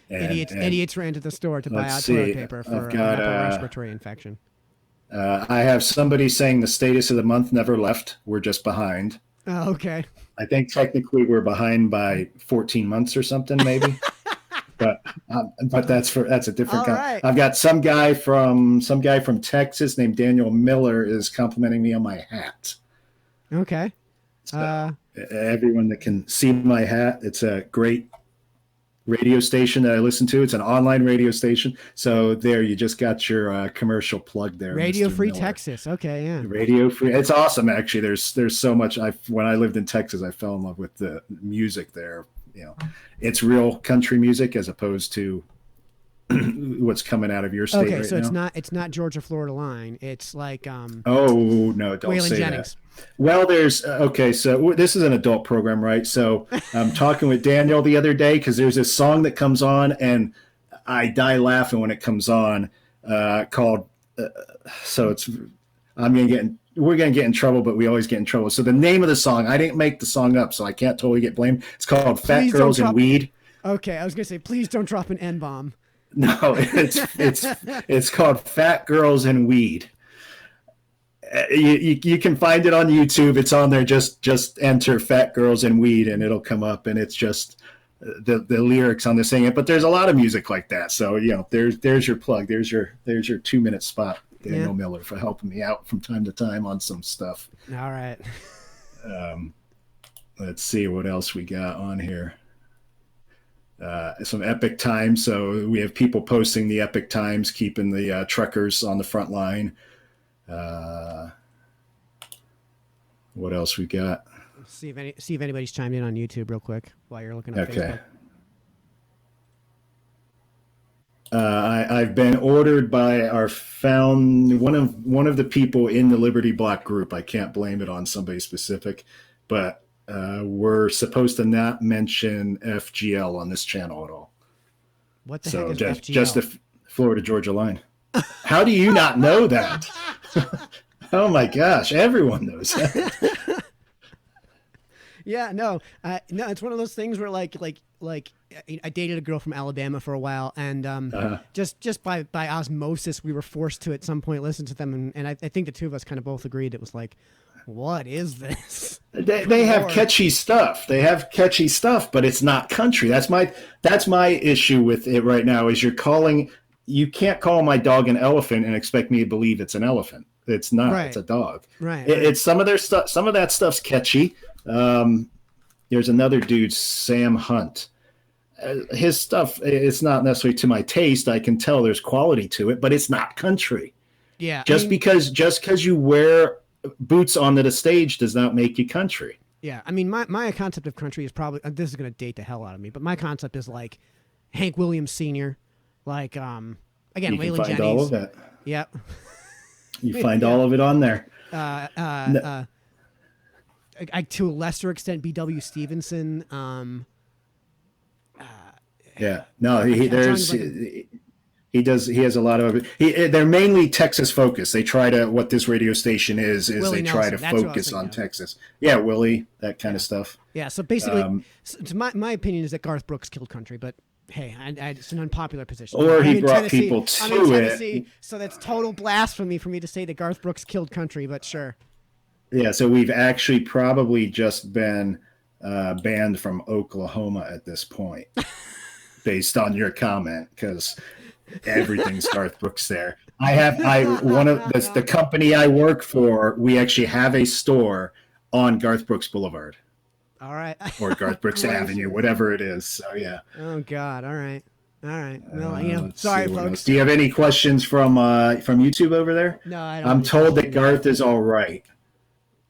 Idiots ran to the store to buy out toilet paper for an upper respiratory infection. I have somebody saying the status of the month never left. We're just behind. Oh, okay. I think technically we're behind by 14 months or something, maybe. but that's a different. Right. I've got some guy from Texas named Daniel Miller is complimenting me on my hat. Okay. So, everyone that can see my hat, it's a great radio station that I listen to. It's an online radio station. So there, you just got your commercial plug there. Radio Mr. Free Miller. Texas. Okay, yeah. Radio Free. It's awesome, actually. There's so much. When I lived in Texas, I fell in love with the music there. It's real country music as opposed to what's coming out of your state. Okay, so now. it's not Georgia Florida line. It's like oh no, don't Waylon say Jennings. that. Well, there's so this is an adult program, right? So I'm talking with Daniel the other day because there's this song that comes on and I die laughing when it comes on called so it's we're gonna get in trouble, but we always get in trouble. So the name of the song, I didn't make the song up, so I can't totally get blamed. It's called Fat Girls and Weed. Okay, I was gonna say, please don't drop an N-bomb. No, it's called Fat Girls and Weed. You can find it on YouTube. It's on there. Just enter Fat Girls and Weed and it'll come up, and it's just the lyrics on the thing. But there's a lot of music like that. So there's your plug. There's your 2-minute spot. Daniel Miller, for helping me out from time to time on some stuff. All right. Let's see what else we got on here. Some epic times. So we have people posting the epic times, keeping the truckers on the front line. What else we got? See if anybody's chimed in on YouTube real quick while you're looking at Facebook. I've been ordered by one of the people in the Liberty Block group. I can't blame it on somebody specific, but we're supposed to not mention FGL on this channel at all. What the heck is FGL? Just the Florida Georgia line. How do you not know that? Oh my gosh, everyone knows that. Yeah, no, it's one of those things where like I dated a girl from Alabama for a while, and just by osmosis, we were forced to at some point listen to them, and I think the two of us kind of both agreed it was like, what is this? They have catchy stuff. They have catchy stuff, but it's not country. That's my issue with it right now. Is you can't call my dog an elephant and expect me to believe it's an elephant. It's not. Right. It's a dog. Right. It's some of their stuff. Some of that stuff's catchy. There's another dude, Sam Hunt. His stuff, it's not necessarily to my taste. I can tell there's quality to it, but it's not country. Yeah. Because you wear boots onto the stage does not make you country. Yeah. I mean, my concept of country is probably, this is going to date the hell out of me, but my concept is like Hank Williams Sr., like, again, Waylon Jennings. All of that. Yep. You find all of it on there. To a lesser extent, B.W. Stevenson. Yeah, no, he has a lot of it. They're mainly Texas focused. They try to, what this radio station is Willie they try Nelson. To focus on Texas. Yeah, Willie, that kind of stuff. Yeah, so basically, my opinion is that Garth Brooks killed country, but hey, it's an unpopular position. Or he brought people to it. So that's total blasphemy for me to say that Garth Brooks killed country, but sure. Yeah, so we've actually probably just been banned from Oklahoma at this point, based on your comment, because everything's Garth Brooks there. One of the company I work for, we actually have a store on Garth Brooks Boulevard. All right. Or Garth Brooks Avenue, whatever it is. So yeah. Oh God. All right. Well, sorry, folks. Do you have any questions from YouTube over there? No, I don't. I'm told that Garth is all right.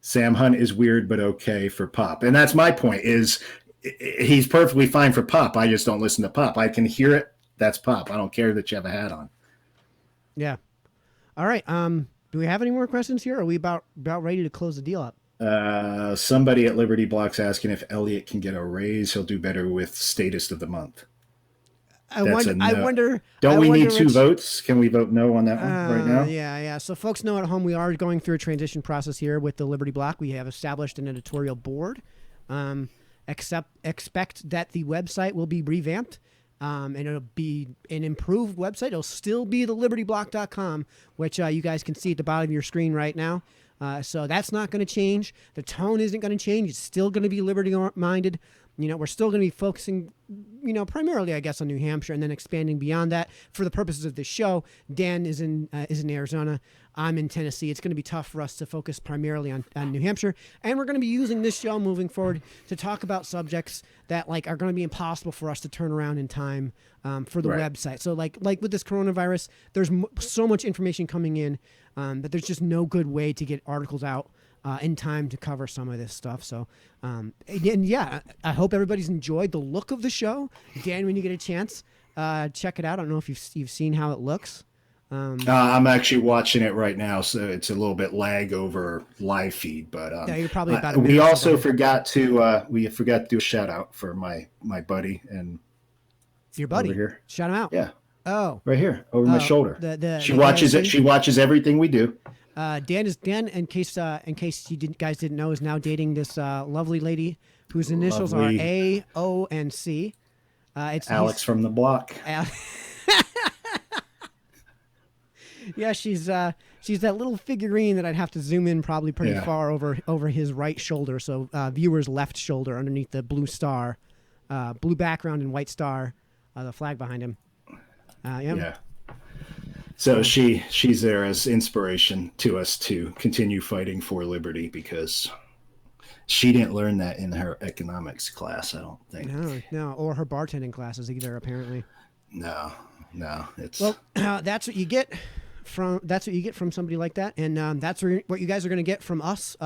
Sam Hunt is weird but okay for pop, and that's my point. Is he's perfectly fine for pop. I just don't listen to pop. I can hear it. That's pop. I don't care that you have a hat on. Yeah. All right. Do we have any more questions here? Or are we about ready to close the deal up? Somebody at Liberty Block's asking if Elliot can get a raise. He'll do better with Statist of the Month. I wonder. Don't we need two votes? Can we vote no on that one right now? Yeah. So folks know at home, we are going through a transition process here with the Liberty Block. We have established an editorial board. Expect that the website will be revamped. And it'll be an improved website. It'll still be the libertyblock.com, which you guys can see at the bottom of your screen right now. So that's not going to change. The tone isn't going to change. It's still going to be liberty-minded. We're still going to be focusing, primarily, I guess, on New Hampshire and then expanding beyond that for the purposes of this show. Dan is in Arizona. I'm in Tennessee. It's going to be tough for us to focus primarily on New Hampshire. And we're going to be using this show moving forward to talk about subjects that are going to be impossible for us to turn around in time for the website. So like with this coronavirus, there's so much information coming in that there's just no good way to get articles out in time to cover some of this stuff. So, and yeah, I hope everybody's enjoyed the look of the show. Dan, when you get a chance, check it out. I don't know if you've seen how it looks. I'm actually watching it right now, so it's a little bit lag over live feed. But yeah, you're probably about. We also forgot to do a shout out for my buddy and your buddy. Over here. Shout him out. Yeah. Oh. Right here, over my shoulder. She watches it. She watches everything we do. Dan, in case you guys didn't know, is now dating this lovely lady whose initials are A, O, and C. It's Alex from the block. Yeah, she's that little figurine that I'd have to zoom in probably pretty far over his right shoulder. So viewer's left shoulder underneath the blue star, blue background and white star, the flag behind him. Yeah. So she's there as inspiration to us to continue fighting for liberty because she didn't learn that in her economics class, I don't think. No, or her bartending classes either, apparently. No, no, it's Well, that's what you get from somebody like that, and that's what you guys are going to get from us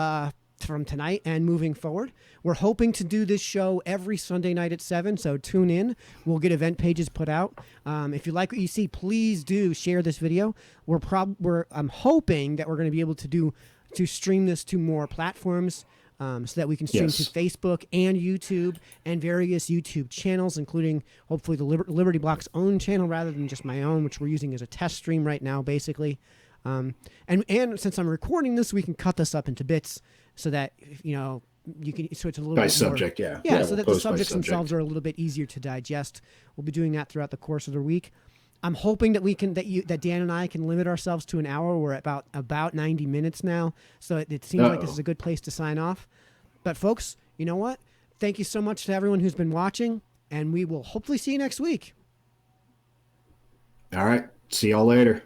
from tonight and moving forward. We're hoping to do this show every Sunday night at 7, so tune in. We'll get event pages put out. If you like what you see, please do share this video. I'm hoping that we're going to be able to stream this to more platforms. So that we can stream to Facebook and YouTube and various YouTube channels, including hopefully the Liberty Block's own channel rather than just my own, which we're using as a test stream right now, basically. And since I'm recording this, we can cut this up into bits so that you can. So it's a little by bit subject, more, yeah. So that the subjects themselves are a little bit easier to digest. We'll be doing that throughout the course of the week. I'm hoping that that Dan and I can limit ourselves to an hour. We're at about 90 minutes now, so it seems like this is a good place to sign off. But folks, you know what? Thank you so much to everyone who's been watching, and we will hopefully see you next week. All right. See y'all later.